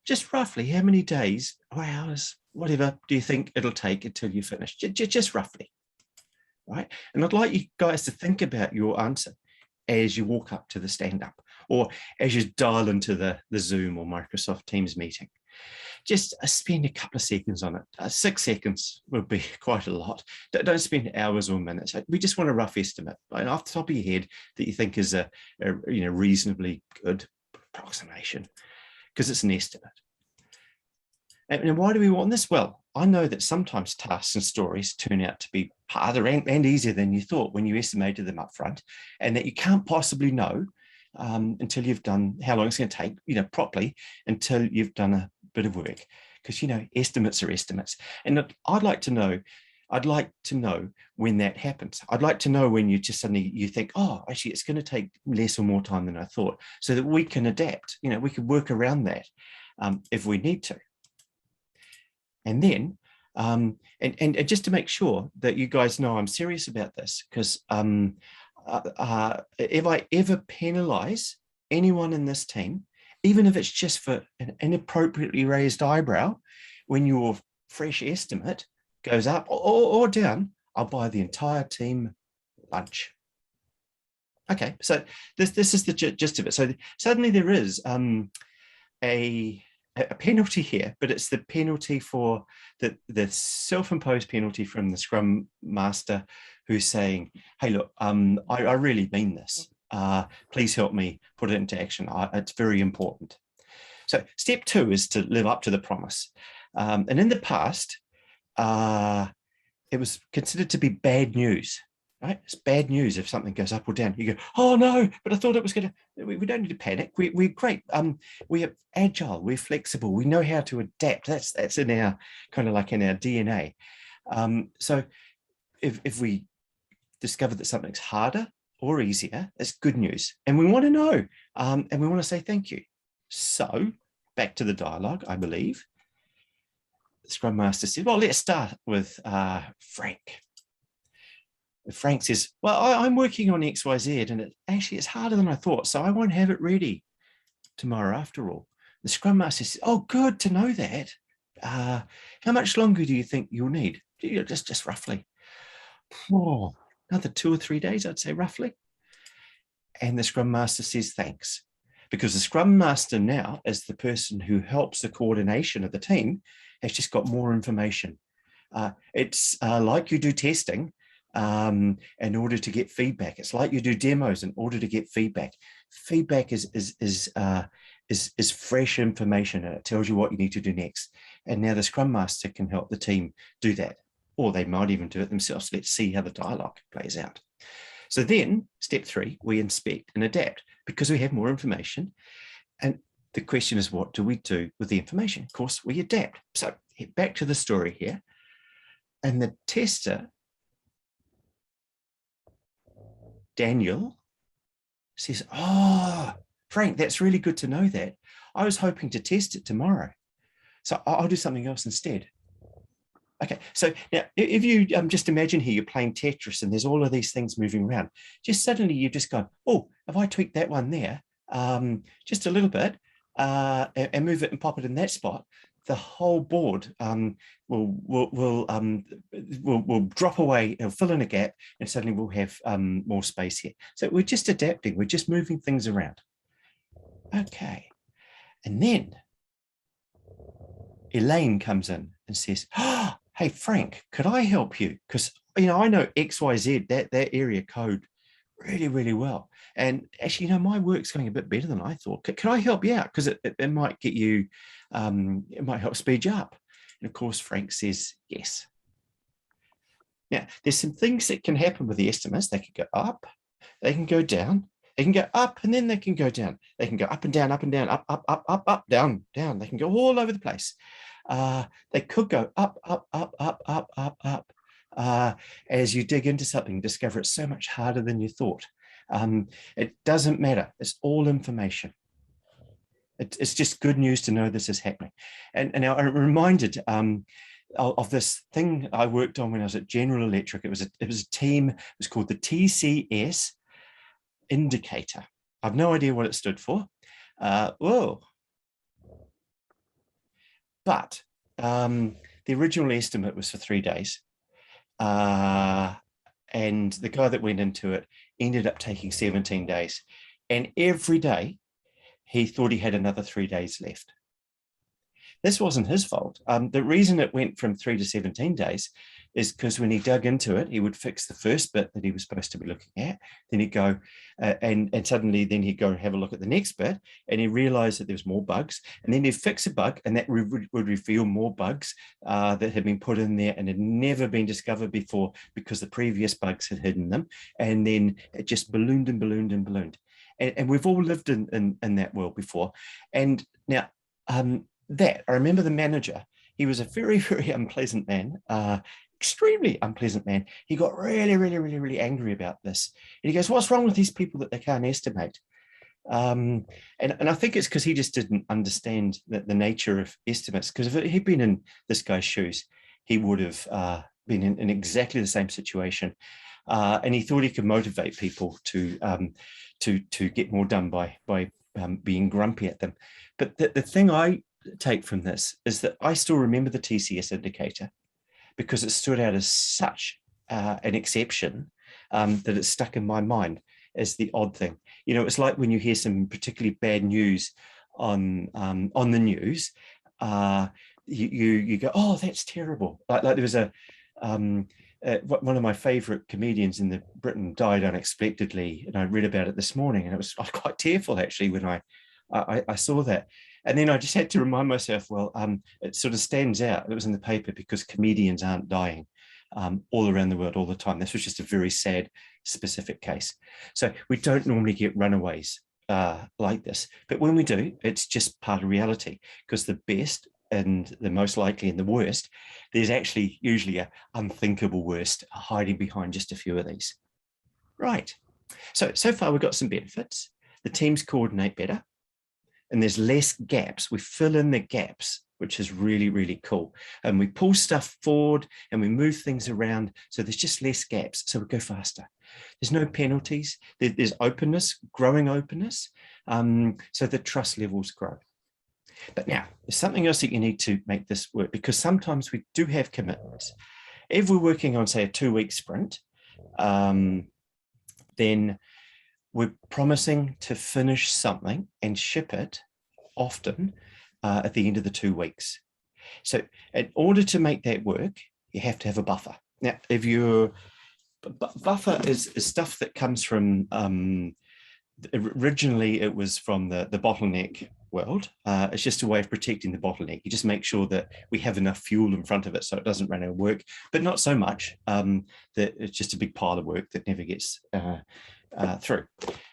just roughly, how many days or hours, whatever, do you think it'll take until you finish? Just roughly. Right? And I'd like you guys to think about your answer as you walk up to the stand-up, or as you dial into the Zoom or Microsoft Teams meeting. Just spend a couple of seconds on it. 6 seconds would be quite a lot. Don't spend hours or minutes. We just want a rough estimate, off the top of your head, that you think is a reasonably good approximation, because it's an estimate. And why do we want this? Well, I know that sometimes tasks and stories turn out to be harder and easier than you thought when you estimated them up front, and that you can't possibly know until you've done how long it's going to take, properly, until you've done a bit of work, because, estimates are estimates. And I'd like to know when that happens. I'd like to know when you just suddenly you think, oh, actually, it's going to take less or more time than I thought, so that we can adapt. We can work around that if we need to. And then, and just to make sure that you guys know I'm serious about this, because if I ever penalize anyone in this team, even if it's just for an inappropriately raised eyebrow, when your fresh estimate goes up or down, I'll buy the entire team lunch. Okay, so this is the gist of it. So suddenly there is a penalty here, but it's the penalty for the self-imposed penalty from the Scrum Master, who's saying, hey, look, I really mean this. Please help me put it into action. It's very important. So step 2 is to live up to the promise. And in the past, it was considered to be bad news. Right? It's bad news if something goes up or down. You go, oh no, but I thought it was going to, we don't need to panic. We're great. We're agile, we're flexible. We know how to adapt. That's in our, kind of like in our DNA. So if we discover that something's harder or easier, it's good news. And we want to know, and we want to say thank you. So back to the dialogue, I believe. The Scrum Master said, well, let's start with Frank. Frank says, well, I'm working on XYZ, and it's harder than I thought, so I won't have it ready tomorrow after all. The Scrum Master says, oh, good to know that. How much longer do you think you'll need? Just roughly. Oh, another 2 or 3 days, I'd say, roughly. And the Scrum Master says, thanks. Because the Scrum Master now, as the person who helps the coordination of the team, has just got more information. It's like you do testing in order to get feedback. It's like you do demos in order to get feedback. Feedback is fresh information, and it tells you what you need to do next. And now the Scrum Master can help the team do that, or they might even do it themselves. Let's see how the dialogue plays out. So then, step 3, we inspect and adapt because we have more information. And the question is, what do we do with the information? Of course, we adapt. So back to the story here. And the tester, Daniel, says, oh, Frank, that's really good to know that. I was hoping to test it tomorrow, so I'll do something else instead. Okay, so now if you just imagine here, you're playing Tetris and there's all of these things moving around. Just suddenly you just go, oh, if I tweak that one there just a little bit and move it and pop it in that spot, the whole board will drop away, it'll fill in a gap, and suddenly we'll have more space here. So we're just adapting, we're just moving things around. Okay, and then Elaine comes in and says, oh, hey, Frank, could I help you? Because, I know XYZ, that area code really, really well. And actually, my work's going a bit better than I thought. Can I help you out? Because it might get you, it might help speed you up. And of course, Frank says, yes. Now, there's some things that can happen with the estimates. They can go up, they can go down, they can go up, and then they can go down. They can go up and down, up, down, down. They can go all over the place. They could go up, as you dig into something, discover it's so much harder than you thought. It doesn't matter. It's all information. It's just good news to know this is happening. And now I'm reminded of this thing I worked on when I was at General Electric. It was a team. It was called the TCS indicator. I've no idea what it stood for. Whoa. But the original estimate was for 3 days. And the guy that went into it ended up taking 17 days. And every day he thought he had another 3 days left. This wasn't his fault. The reason it went from 3 to 17 days is because when he dug into it, he would fix the first bit that he was supposed to be looking at. Then he'd go and suddenly then he'd go and have a look at the next bit, and he realized that there was more bugs. And then he'd fix a bug, and that would reveal more bugs that had been put in there and had never been discovered before because the previous bugs had hidden them. And then it just ballooned and ballooned and ballooned. And we've all lived in that world before. And now, I remember the manager. He was a very, very unpleasant man, extremely unpleasant man. He got really, really, really, really angry about this. And he goes, what's wrong with these people that they can't estimate? And I think it's because he just didn't understand the nature of estimates. Because if he'd been in this guy's shoes, he would have been in exactly the same situation. And he thought he could motivate people to get more done by being grumpy at them. But the thing I take from this is that I still remember the TCS indicator because it stood out as such an exception that it's stuck in my mind as the odd thing. It's like when you hear some particularly bad news on the news, you go, oh, that's terrible. Like there was one of my favorite comedians in Britain died unexpectedly, and I read about it this morning, and I was quite tearful actually when I saw that. And then I just had to remind myself, well, it sort of stands out. It was in the paper because comedians aren't dying all around the world all the time. This was just a very sad, specific case. So we don't normally get runaways like this. But when we do, it's just part of reality, because the best and the most likely and the worst, there's actually usually a unthinkable worst hiding behind just a few of these. Right. So far we've got some benefits. The teams coordinate better. and there's less gaps. We fill in the gaps, which is really, really cool. And we pull stuff forward and we move things around. So there's just less gaps. So we go faster. There's no penalties. There's openness, growing openness. So the trust levels grow. But now there's something else that you need to make this work, because sometimes we do have commitments. If we're working on, say, a 2-week sprint, then we're promising to finish something and ship it often at the end of the 2 weeks. So in order to make that work, you have to have a buffer. Now, if your buffer is stuff that comes from, originally it was from the bottleneck world. It's just a way of protecting the bottleneck. You just make sure that we have enough fuel in front of it so it doesn't run out of work, but not so much that it's just a big pile of work that never gets through.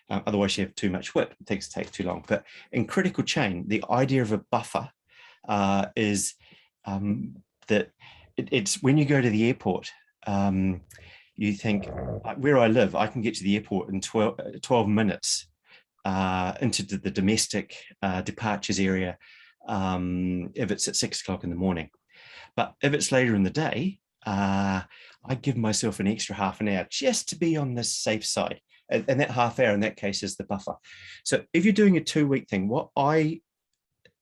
Otherwise you have too much WIP, things take too long. But in critical chain, the idea of a buffer is that it's when you go to the airport, you think, where I live, I can get to the airport in 12 minutes into the domestic departures area if it's at 6 o'clock in the morning. But if it's later in the day, I give myself an extra half an hour just to be on the safe side. And that half hour in that case is the buffer. So if you're doing a 2-week thing, what I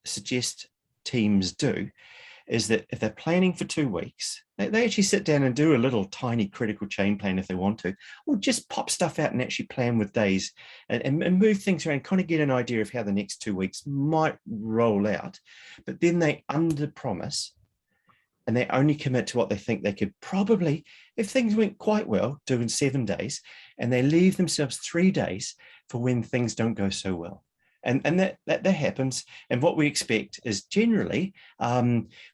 suggest teams do is that if they're planning for 2 weeks, they actually sit down and do a little tiny critical chain plan if they want to, or just pop stuff out and actually plan with days and move things around, kind of get an idea of how the next 2 weeks might roll out. But then they under promise and they only commit to what they think they could probably, if things went quite well, do in 7 days, and they leave themselves 3 days for when things don't go so well. And that happens. And what we expect is generally,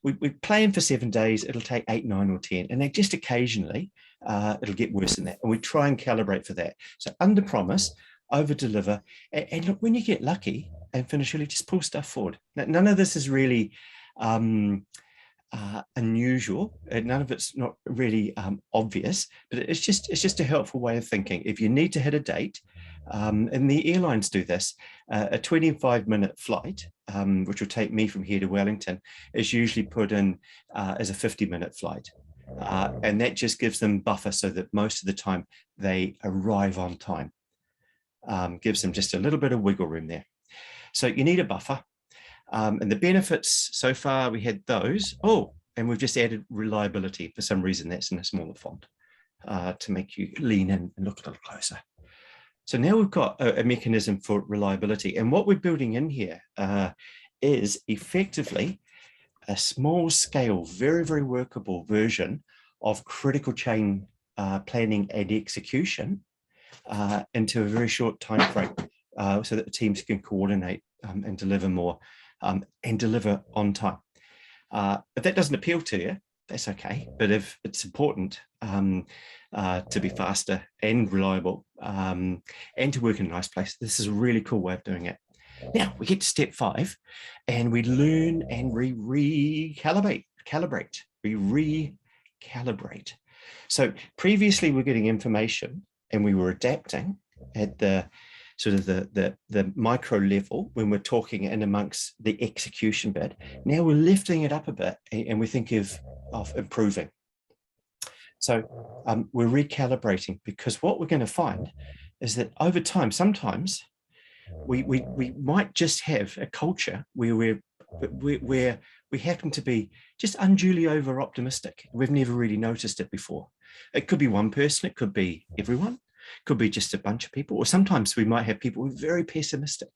we plan for 7 days, it'll take 8, 9, or 10, and then just occasionally it'll get worse than that. And we try and calibrate for that. So under promise, over deliver, and look, when you get lucky and finish early, just pull stuff forward. Now, none of this is really unusual, and none of it's not really obvious, but it's just a helpful way of thinking. If you need to hit a date, and the airlines do this, a 25-minute flight, which will take me from here to Wellington, is usually put in as a 50-minute flight. And that just gives them buffer so that most of the time they arrive on time. Gives them just a little bit of wiggle room there. So you need a buffer. And the benefits so far, we had those. Oh, and we've just added reliability. For some reason, that's in a smaller font to make you lean in and look a little closer. So now we've got a mechanism for reliability. And what we're building in here is effectively a small scale, very, very workable version of critical chain planning and execution into a very short time frame so that the teams can coordinate and deliver more and deliver on time. If that doesn't appeal to you, that's okay. But if it's important to be faster and reliable and to work in a nice place, this is a really cool way of doing it. Now we get to step 5 and we learn and we recalibrate. So previously we're getting information and we were adapting at the sort of the micro level when we're talking in amongst the execution bit. Now we're lifting it up a bit and we think of improving. So we're recalibrating, because what we're going to find is that over time, sometimes we might just have a culture where we happen to be just unduly over optimistic. We've never really noticed it before. It could be one person, it could be everyone. Could be just a bunch of people, or sometimes we might have people who are very pessimistic.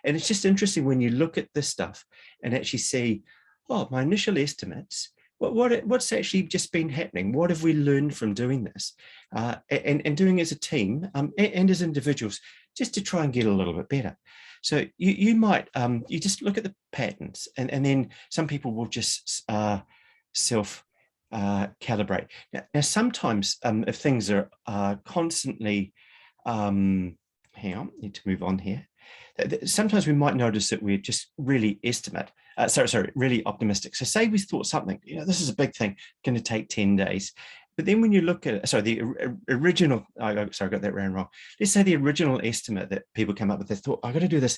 And it's just interesting when you look at this stuff and actually see, oh, my initial estimates, what's actually just been happening? What have we learned from doing this and doing as a team and as individuals, just to try and get a little bit better. So you might, you just look at the patterns and then some people will just self calibrate. Now sometimes if things are constantly, hang on, need to move on here. Sometimes we might notice that we're just really really optimistic. So say we thought something, this is a big thing, going to take 10 days. But then when you look at, the original, I got that round wrong. Let's say the original estimate that people come up with, they thought, I've got to do this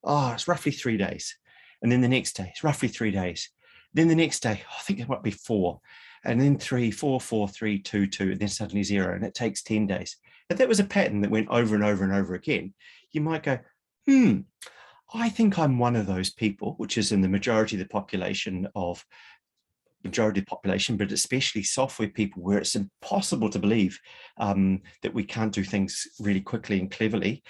oh, it's roughly 3 days. And then the next day, it's roughly 3 days. Then the next day, I think it might be 4. And then 3, 4, 4, 3, 2, 2, and then suddenly 0. And it takes 10 days. If that was a pattern that went over and over and over again, you might go, I think I'm one of those people, which is in the majority of the population, but especially software people, where it's impossible to believe that we can't do things really quickly and cleverly,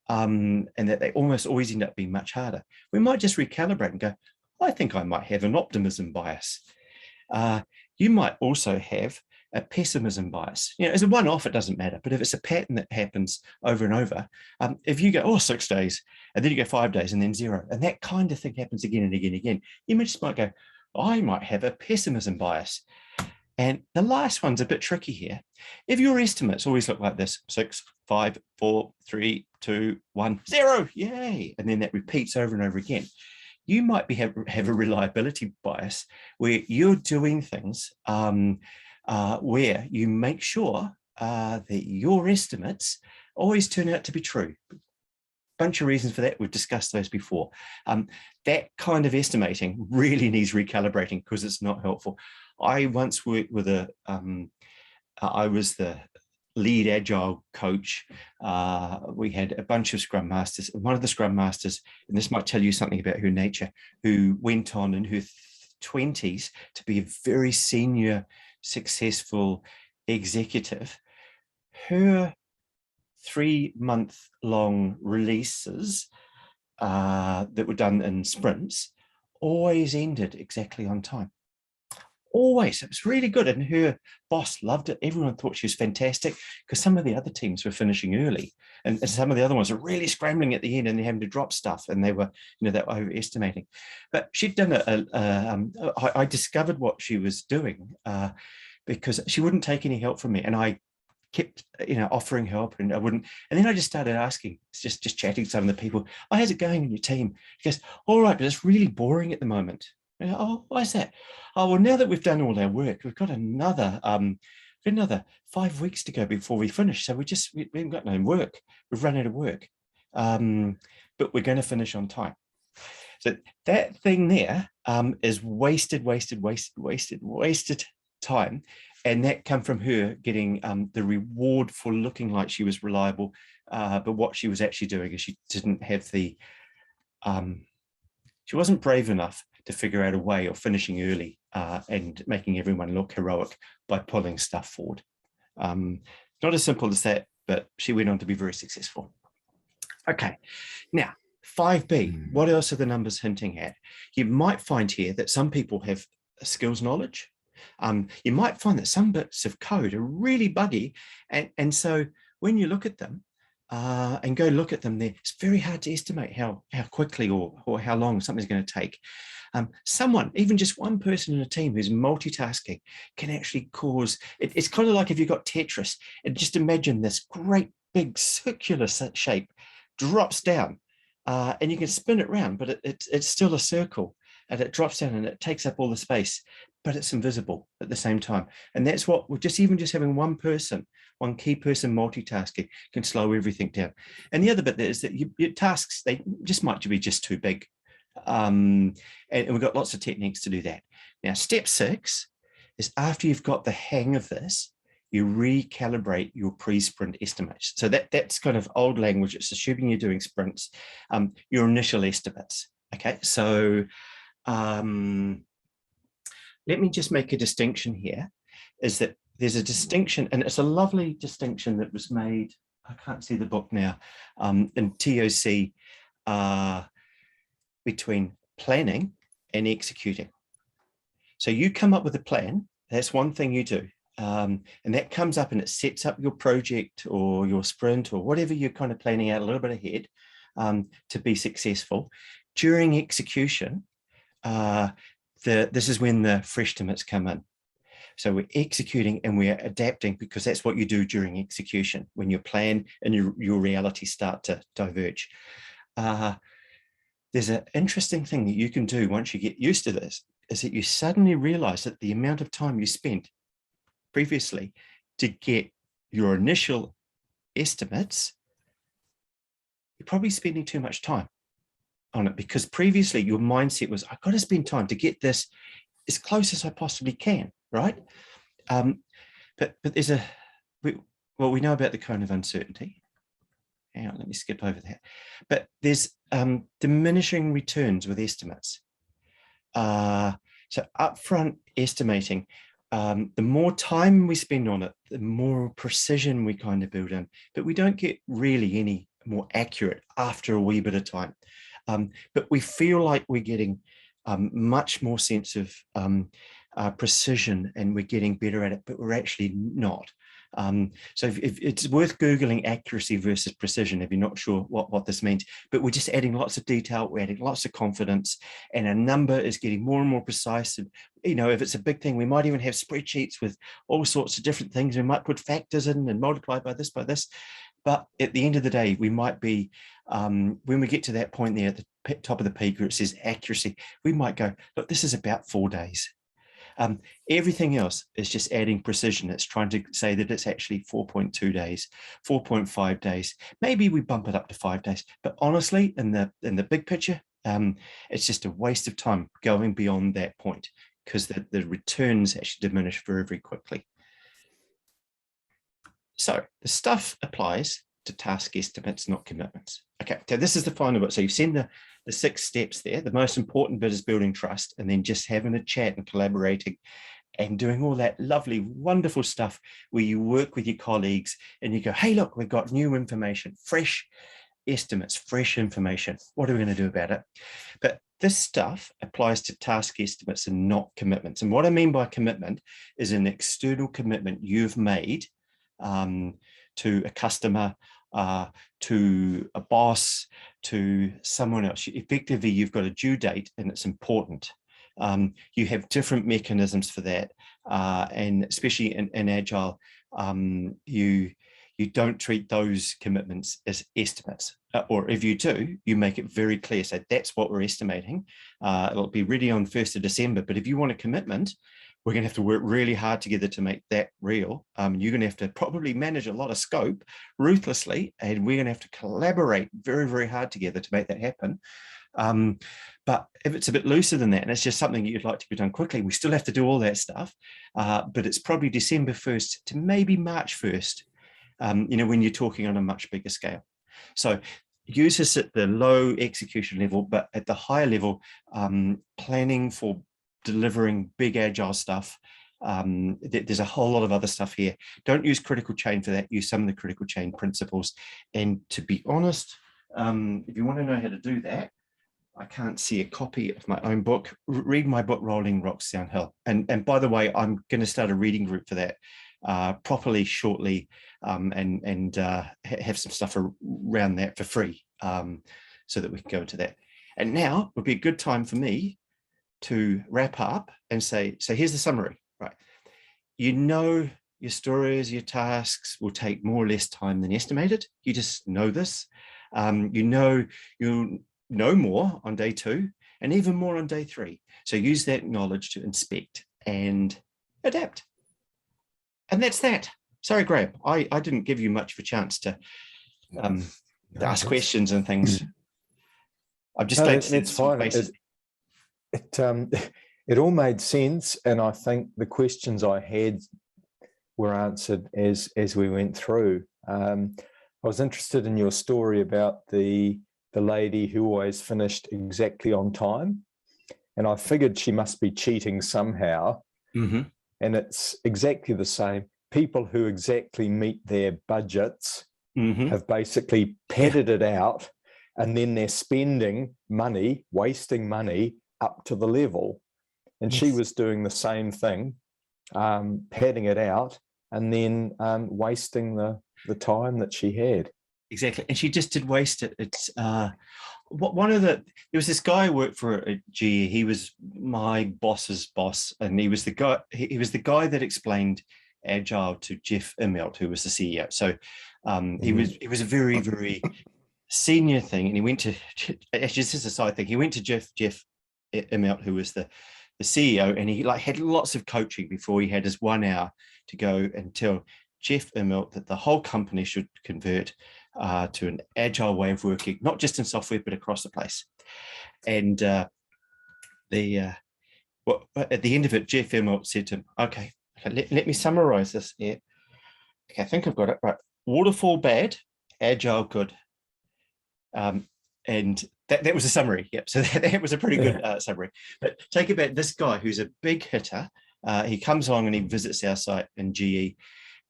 and that they almost always end up being much harder. We might just recalibrate and go, I think I might have an optimism bias. You might also have a pessimism bias. As a one-off, it doesn't matter. But if it's a pattern that happens over and over, if you go, 6 days, and then you go 5 days, and then 0, and that kind of thing happens again and again and again, you just might go, I might have a pessimism bias. And the last one's a bit tricky here. If your estimates always look like this, 6, 5, 4, 3, 2, 1, 0, yay, and then that repeats over and over again, you might have a reliability bias where you're doing things where you make sure that your estimates always turn out to be true. Bunch of reasons for that. We've discussed those before. That kind of estimating really needs recalibrating because it's not helpful. I once worked with I was the lead Agile coach. We had a bunch of Scrum Masters. One of the Scrum Masters, and this might tell you something about her nature, who went on in her 20s to be a very senior, successful executive. Her 3-month-long releases that were done in sprints always ended exactly on time. Always. It was really good. And her boss loved it. Everyone thought she was fantastic because some of the other teams were finishing early and some of the other ones were really scrambling at the end and they're having to drop stuff and they were, they were overestimating. But she'd done I discovered what she was doing because she wouldn't take any help from me. And I kept, offering help and I wouldn't. And then I just started asking, just chatting to some of the people, how's it going in your team? She goes, all right, but it's really boring at the moment. Oh, why is that? Oh, well, now that we've done all our work, we've got another 5 weeks to go before we finish. So we haven't got no work. We've run out of work, but we're going to finish on time. So that thing there is wasted time. And that come from her getting the reward for looking like she was reliable. But what she was actually doing is she didn't have she wasn't brave enough to figure out a way of finishing early and making everyone look heroic by pulling stuff forward. Not as simple as that, but she went on to be very successful. Okay, now 5B, what else are the numbers hinting at? You might find here that some people have skills knowledge. You might find that some bits of code are really buggy. And so when you look at them, and go look at them there, it's very hard to estimate how quickly or how long something's going to take. Someone, even just one person in a team who's multitasking can actually cause, it's kind of like if you've got Tetris, and just imagine this great big circular shape drops down and you can spin it around, but it's still a circle and it drops down and it takes up all the space, but it's invisible at the same time. And that's what we're just having one key person multitasking can slow everything down. And the other bit there is that your tasks, they just might be just too big. And we've got lots of techniques to do that. Now, step 6 is after you've got the hang of this, you recalibrate your pre-sprint estimates. So that's kind of old language. It's assuming you're doing sprints, your initial estimates. Okay, so let me just make a distinction here, is that there's a distinction, and it's a lovely distinction that was made, I can't see the book now, in ToC between planning and executing. So you come up with a plan, that's one thing you do, and that comes up and it sets up your project or your sprint or whatever you're kind of planning out a little bit ahead to be successful. During execution, this is when the FreshTimates come in. So we're executing and we're adapting, because that's what you do during execution, when your plan and your reality start to diverge. There's an interesting thing that you can do once you get used to this, is that you suddenly realize that the amount of time you spent previously to get your initial estimates, you're probably spending too much time. on it, because previously your mindset was, I've got to spend time to get this as close as I possibly can, right? But there's we know about the cone of uncertainty. Hang on, let me skip over that. But there's diminishing returns with estimates. So upfront estimating, the more time we spend on it, the more precision we kind of build in, but we don't get really any more accurate after a wee bit of time. But we feel like we're getting much more sense of precision, and we're getting better at it, but we're actually not. So if it's worth Googling accuracy versus precision if you're not sure what this means, but we're just adding lots of detail, we're adding lots of confidence, and a number is getting more and more precise. And, you know, if it's a big thing, we might even have spreadsheets with all sorts of different things. We might put factors in and multiply by this, by this. But at the end of the day, we might be, when we get to that point there at the top of the peak where it says accuracy, we might go, look, this is about 4 days. Everything else is just adding precision. It's trying to say that it's actually 4.2 days, 4.5 days. Maybe we bump it up to 5 days. But honestly, in the big picture, it's just a waste of time going beyond that point, because the returns actually diminish very, very quickly. So the stuff applies to task estimates, not commitments. Okay, so this is the final bit. So you've seen the 6 steps there. The most important bit is building trust, and then just having a chat and collaborating and doing all that lovely, wonderful stuff where you work with your colleagues and you go, hey, look, we've got new information, fresh estimates, fresh information. What are we going to do about it? But this stuff applies to task estimates and not commitments. And what I mean by commitment is an external commitment you've made to a customer, to a boss, to someone else. Effectively, you've got a due date and it's important. You have different mechanisms for that. And especially in Agile, you don't treat those commitments as estimates. Or if you do, you make it very clear. So that's what we're estimating. It'll be ready on 1st of December. But if you want a commitment, we're going to have to work really hard together to make that real. You're going to have to probably manage a lot of scope ruthlessly, and we're going to have to collaborate very, very hard together to make that happen. But if it's a bit looser than that, and it's just something you'd like to be done quickly, we still have to do all that stuff. But it's probably December 1st to maybe March 1st, you know, when you're talking on a much bigger scale. So use this at the low execution level, but at the higher level, planning for delivering big Agile stuff. There's a whole lot of other stuff here. Don't use critical chain for that. Use some of the critical chain principles. And to be honest, if you want to know how to do that, I can't see a copy of my own book. Read my book, Rolling Rocks Downhill. And by the way, I'm going to start a reading group for that properly shortly, and have some stuff around that for free, so that we can go into that. And now would be a good time for me to wrap up and say, so here's the summary, right? You know, your stories, your tasks will take more or less time than estimated. You just know this. You know, you'll know more on day 2 and even more on day 3. So use that knowledge to inspect and adapt. And that's that. Sorry, Graham, I didn't give you much of a chance to ask questions and things. I'm just glad to see it's fine. It all made sense, and I think the questions I had were answered as we went through. I was interested in your story about the lady who always finished exactly on time, and I figured she must be cheating somehow. Mm-hmm. And it's exactly the same. People who exactly meet their budgets mm-hmm. have basically padded it out, and then they're spending money, wasting money up to the level. And she was doing the same thing, padding it out, and then wasting the time that she had. Exactly. And she just did waste it. It's there was this guy who worked for a GE. He was my boss's boss, and he was the guy that explained Agile to Jeff Immelt, who was the CEO. So he was a very, very senior thing, and he went to, actually this is a side thing, he went to Jeff Immelt, who was the CEO, and he had lots of coaching before he had his 1 hour to go and tell Jeff Immelt that the whole company should convert to an Agile way of working, not just in software, but across the place. And at the end of it, Jeff Immelt said to him, okay, let me summarize this here. Okay, I think I've got it right. Waterfall bad, agile good. And that was a summary. Yep. So that was a pretty good summary. But take it back, this guy who's a big hitter, he comes along and he visits our site in GE.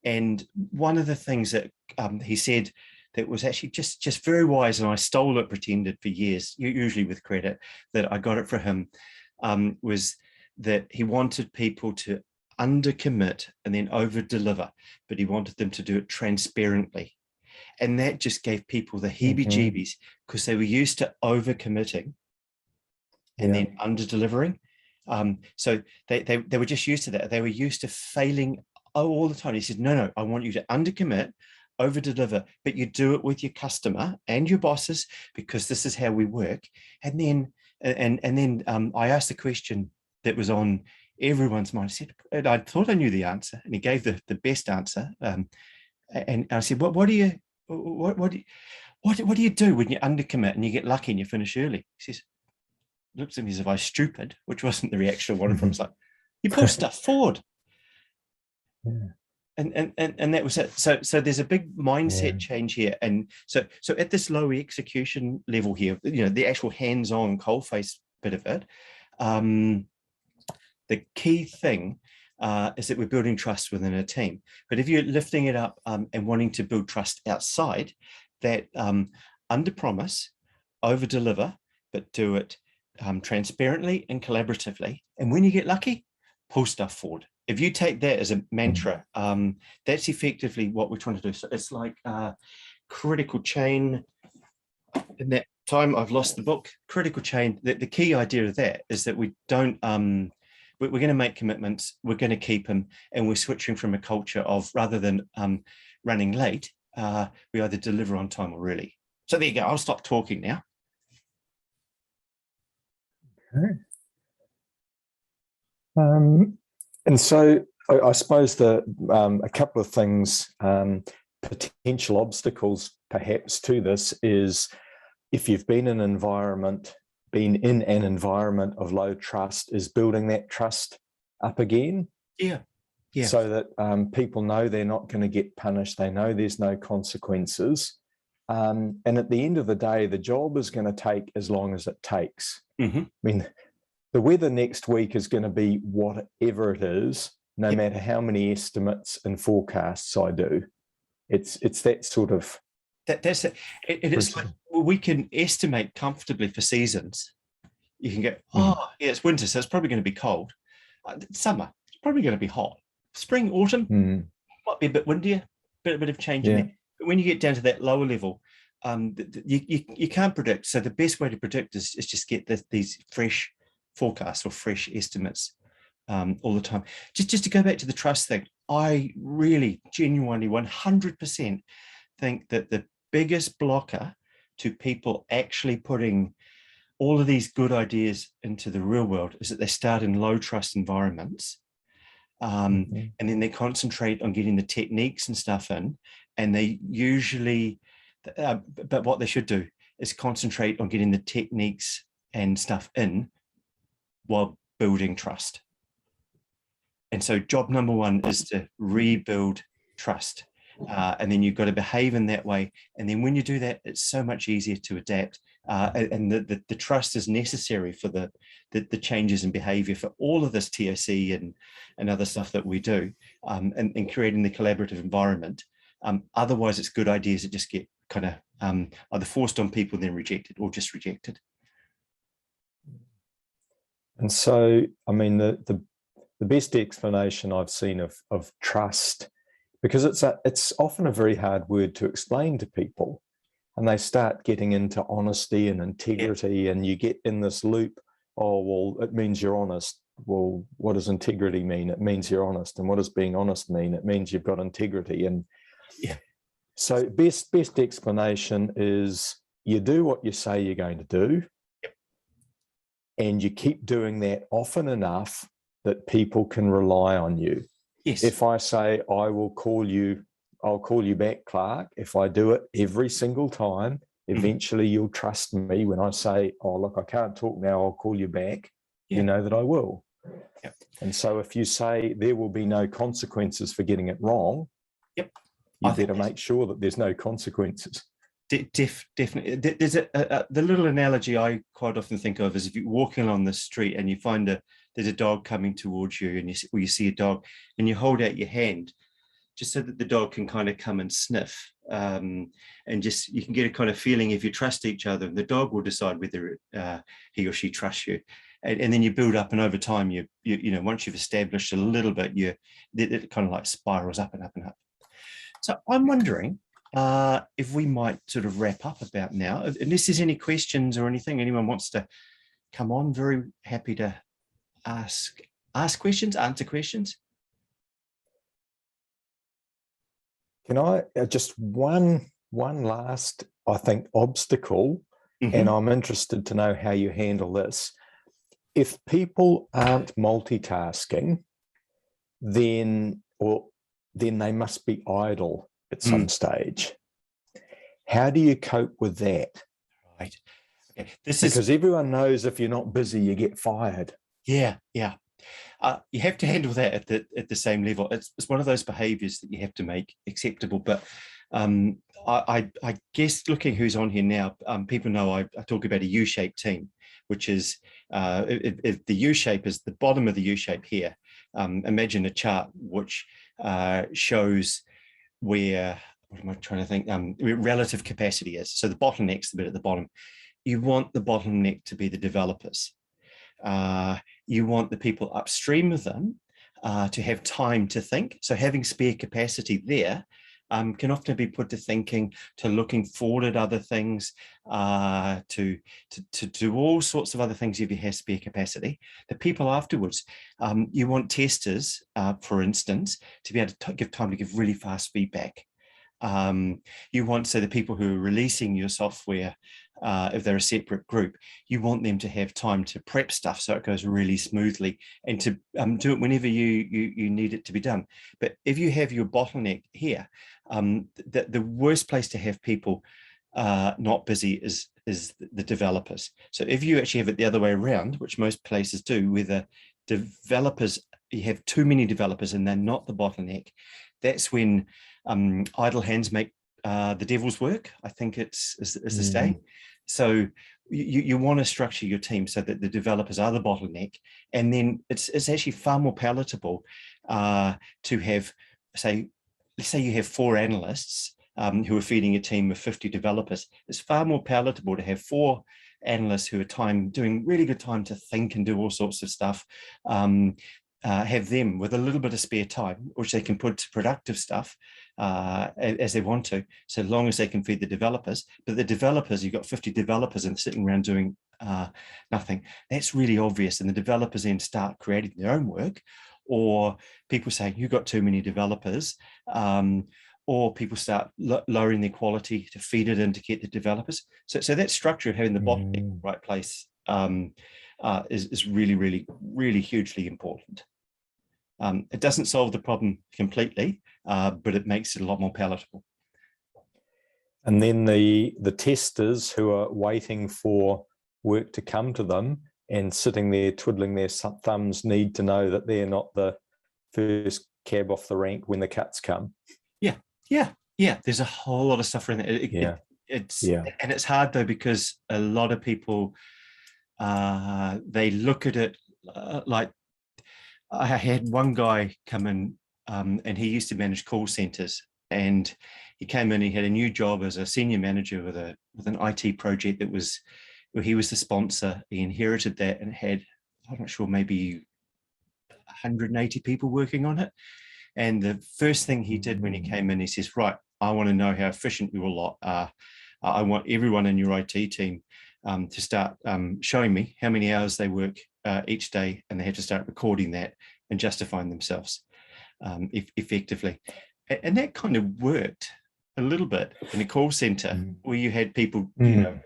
And one of the things that he said that was actually just very wise, and I stole it, pretended for years, usually with credit, that I got it from him, was that he wanted people to undercommit and then over-deliver, but he wanted them to do it transparently. And that just gave people the heebie-jeebies because they were used to over-committing and then under-delivering. So they were just used to that. They were used to failing all the time. He said, no, I want you to undercommit, over-deliver, but you do it with your customer and your bosses because this is how we work. And then I asked the question that was on everyone's mind. I said, I thought I knew the answer, and he gave the best answer. And I said, what do you do when you undercommit and you get lucky and you finish early? He says, looks at me as if I was stupid, which wasn't the reaction I wanted from him. It's like, you pull stuff forward. Yeah. And that was it. So there's a big mindset change here. And so at this low execution level here, the actual hands-on coalface bit of it, the key thing is that we're building trust within a team. But if you're lifting it up and wanting to build trust outside, that under promise, over deliver, but do it transparently and collaboratively. And when you get lucky, pull stuff forward. If you take that as a mantra, that's effectively what we're trying to do. So it's like critical chain. In that time, I've lost the book. Critical chain. The key idea of that is that we don't. We're going to make commitments. We're going to keep them, and we're switching from a culture of rather than running late, we either deliver on time or early. So there you go. I'll stop talking now. Okay. And so I suppose a couple of things, potential obstacles perhaps to this is if you've been in an environment of low trust, is building that trust up again. Yeah. So that people know they're not going to get punished. They know there's no consequences. And at the end of the day, the job is going to take as long as it takes. I mean, the weather next week is going to be whatever it is, no matter how many estimates and forecasts I do. It's that sort of... That's it. It's like we can estimate comfortably for seasons. You can go, it's winter, so it's probably going to be cold. Summer, it's probably going to be hot. Spring, autumn, might be a bit windier, bit of change in there. But when you get down to that lower level, you can't predict. So the best way to predict is just get these fresh forecasts or fresh estimates all the time. Just to go back to the trust thing, I really genuinely 100% think that the biggest blocker to people actually putting all of these good ideas into the real world is that they start in low trust environments, and then they concentrate on getting the techniques and stuff in, and they usually but what they should do is concentrate on getting the techniques and stuff in while building trust. And so job number one is to rebuild trust. And then you've got to behave in that way. And then when you do that, it's so much easier to adapt. And the trust is necessary for the changes in behavior for all of this ToC and other stuff that we do, and creating the collaborative environment. Otherwise, it's good ideas that just get kind of either forced on people and then rejected, or just rejected. And so, I mean, the best explanation I've seen of trust, because it's often a very hard word to explain to people, and they start getting into honesty and integrity, and you get in this loop. Oh, well, it means you're honest. Well, what does integrity mean? It means you're honest. And what does being honest mean? It means you've got integrity. And so best explanation is you do what you say you're going to do, and you keep doing that often enough that people can rely on you. Yes. If I say, I'll call you back, Clark, if I do it every single time, eventually you'll trust me when I say, oh, look, I can't talk now, I'll call you back. Yeah. You know that I will. Yep. And so if you say there will be no consequences for getting it wrong, Yep. you better make sure that there's no consequences. Definitely. There's the little analogy I quite often think of is if you're walking along the street and you find there's a dog coming towards you, and you see a dog, and you hold out your hand just so that the dog can kind of come and sniff, and just you can get a kind of feeling if you trust each other, and the dog will decide whether he or she trusts you, and then you build up, and over time you know, once you've established a little bit, it kind of like spirals up and up and up. So I'm wondering if we might sort of wrap up about now, unless there's any questions or anything anyone wants to come on. Very happy to ask questions, answer questions. Can I just one last, I think, obstacle, and I'm interested to know how you handle this. If people aren't multitasking, then they must be idle at some stage. How do you cope with that? Right. Okay. Because everyone knows if you're not busy, you get fired. Yeah. You have to handle that at the same level. It's one of those behaviours that you have to make acceptable. But I guess looking who's on here now, people know I talk about a U-shaped team, which is if the U-shape is the bottom of the U-shape here. Imagine a chart which shows where, what am I trying to think, where relative capacity is. So the bottleneck's the bit at the bottom. You want the bottleneck to be the developers. You want the people upstream of them to have time to think. So having spare capacity there can often be put to thinking, to looking forward at other things, to do all sorts of other things if you have spare capacity. The people afterwards, you want testers, for instance, to be able to give time to give really fast feedback. You want, so the people who are releasing your software, if they're a separate group, you want them to have time to prep stuff so it goes really smoothly, and to do it whenever you need it to be done. But if you have your bottleneck here, the worst place to have people not busy is the developers. So if you actually have it the other way around, which most places do, where the developers, you have too many developers and they're not the bottleneck, that's when idle hands make the devil's work, I think is the saying. So you want to structure your team so that the developers are the bottleneck, and then it's actually far more palatable to have, let's say you have 4 analysts who are feeding a team of 50 developers. It's far more palatable to have 4 analysts who are doing really good time to think and do all sorts of stuff. Have them with a little bit of spare time, which they can put to productive stuff as they want to, so long as they can feed the developers. But the developers, you've got 50 developers and sitting around doing nothing. That's really obvious. And the developers then start creating their own work, or people saying you've got too many developers, or people start lowering their quality to feed it in to get the developers. So that structure of having the bottleneck in the right place is really, really, really hugely important. It doesn't solve the problem completely, but it makes it a lot more palatable. And then the testers who are waiting for work to come to them and sitting there twiddling their thumbs need to know that they're not the first cab off the rank when the cuts come. Yeah. There's a whole lot of stuff in it. And it's hard though, because a lot of people they look at it like, I had one guy come in and he used to manage call centers, and he came in, he had a new job as a senior manager with an IT project that was, where he was the sponsor. He inherited that and had, I'm not sure, maybe 180 people working on it. And the first thing he did when he came in, he says, right, I want to know how efficient your lot are. I want everyone in your IT team to start showing me how many hours they work each day, and they have to start recording that and justifying themselves effectively. And that kind of worked a little bit in a call center where you had people, you know,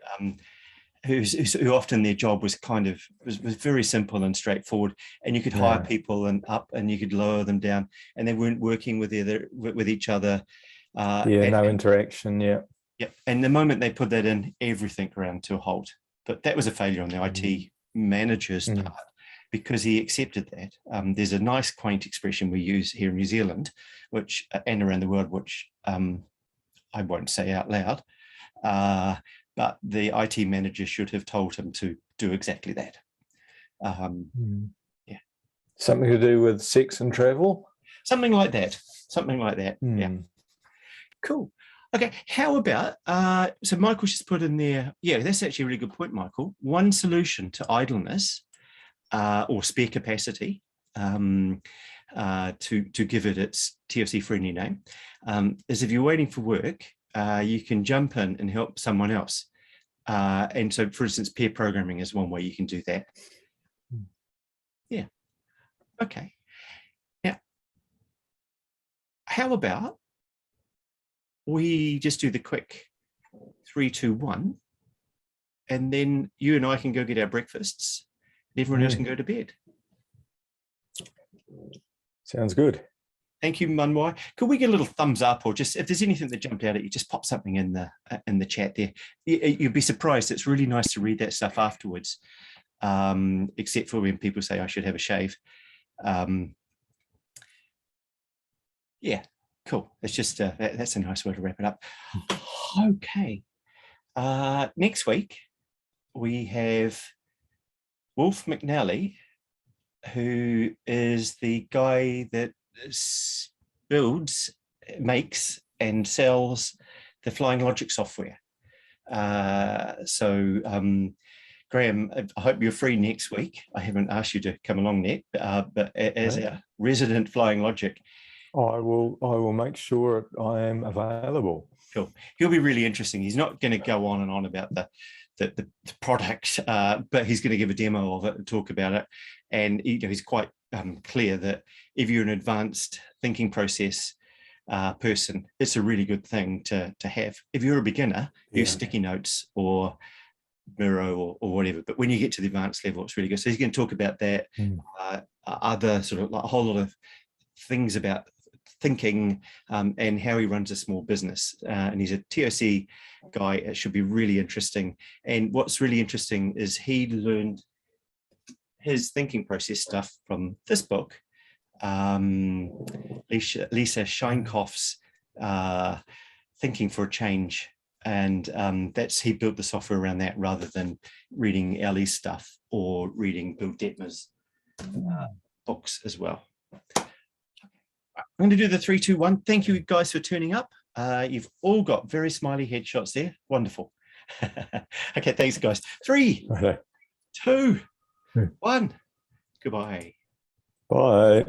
who often their job was was very simple and straightforward, and you could hire people and you could lower them down, and they weren't working with each other. No interaction. Yep. And the moment they put that in, everything ground to a halt. But that was a failure on the IT manager's part, because he accepted that. There's a nice quaint expression we use here in New Zealand, which and around the world, which I won't say out loud, but the IT manager should have told him to do exactly that. Yeah. Something to do with sex and travel? Something like that. Something like that. Yeah. Cool. Okay, how about, so Michael just put in there, yeah, that's actually a really good point, Michael. One solution to idleness or spare capacity, to give it its ToC friendly name, is if you're waiting for work, you can jump in and help someone else. And so, for instance, pair programming is one way you can do that. Yeah. Okay. Now, how about we just do the quick 3, 2, 1, and then you and I can go get our breakfasts, and everyone else can go to bed. Sounds good. Thank you, Munwai. Could we get a little thumbs up, or just if there's anything that jumped out at you, just pop something in the chat there. You'd be surprised. It's really nice to read that stuff afterwards, except for when people say I should have a shave. Yeah. Cool. It's just that's a nice way to wrap it up. Okay. Next week we have Wolf McNally, who is the guy that builds, makes, and sells the Flying Logic software. Graham, I hope you're free next week. I haven't asked you to come along yet, but as a resident Flying Logic, I will make sure I am available. Cool. He'll be really interesting. He's not going to go on and on about the product, but he's going to give a demo of it and talk about it. And he's quite clear that if you're an advanced thinking process person, it's a really good thing to have. If you're a beginner, use sticky notes or Miro or whatever. But when you get to the advanced level, it's really good. So he's going to talk about that, other sort of like a whole lot of things about thinking and how he runs a small business. And he's a ToC guy. It should be really interesting. And what's really interesting is he learned his thinking process stuff from this book, Lisa Scheinkoff's Thinking for a Change. And he built the software around that rather than reading Ellie's stuff or reading Bill Detmer's books as well. I'm going to do the 3, 2, 1. Thank you guys for turning up. You've all got very smiley headshots there. Wonderful. Okay, thanks guys. 3, 2, 1. Goodbye. Bye.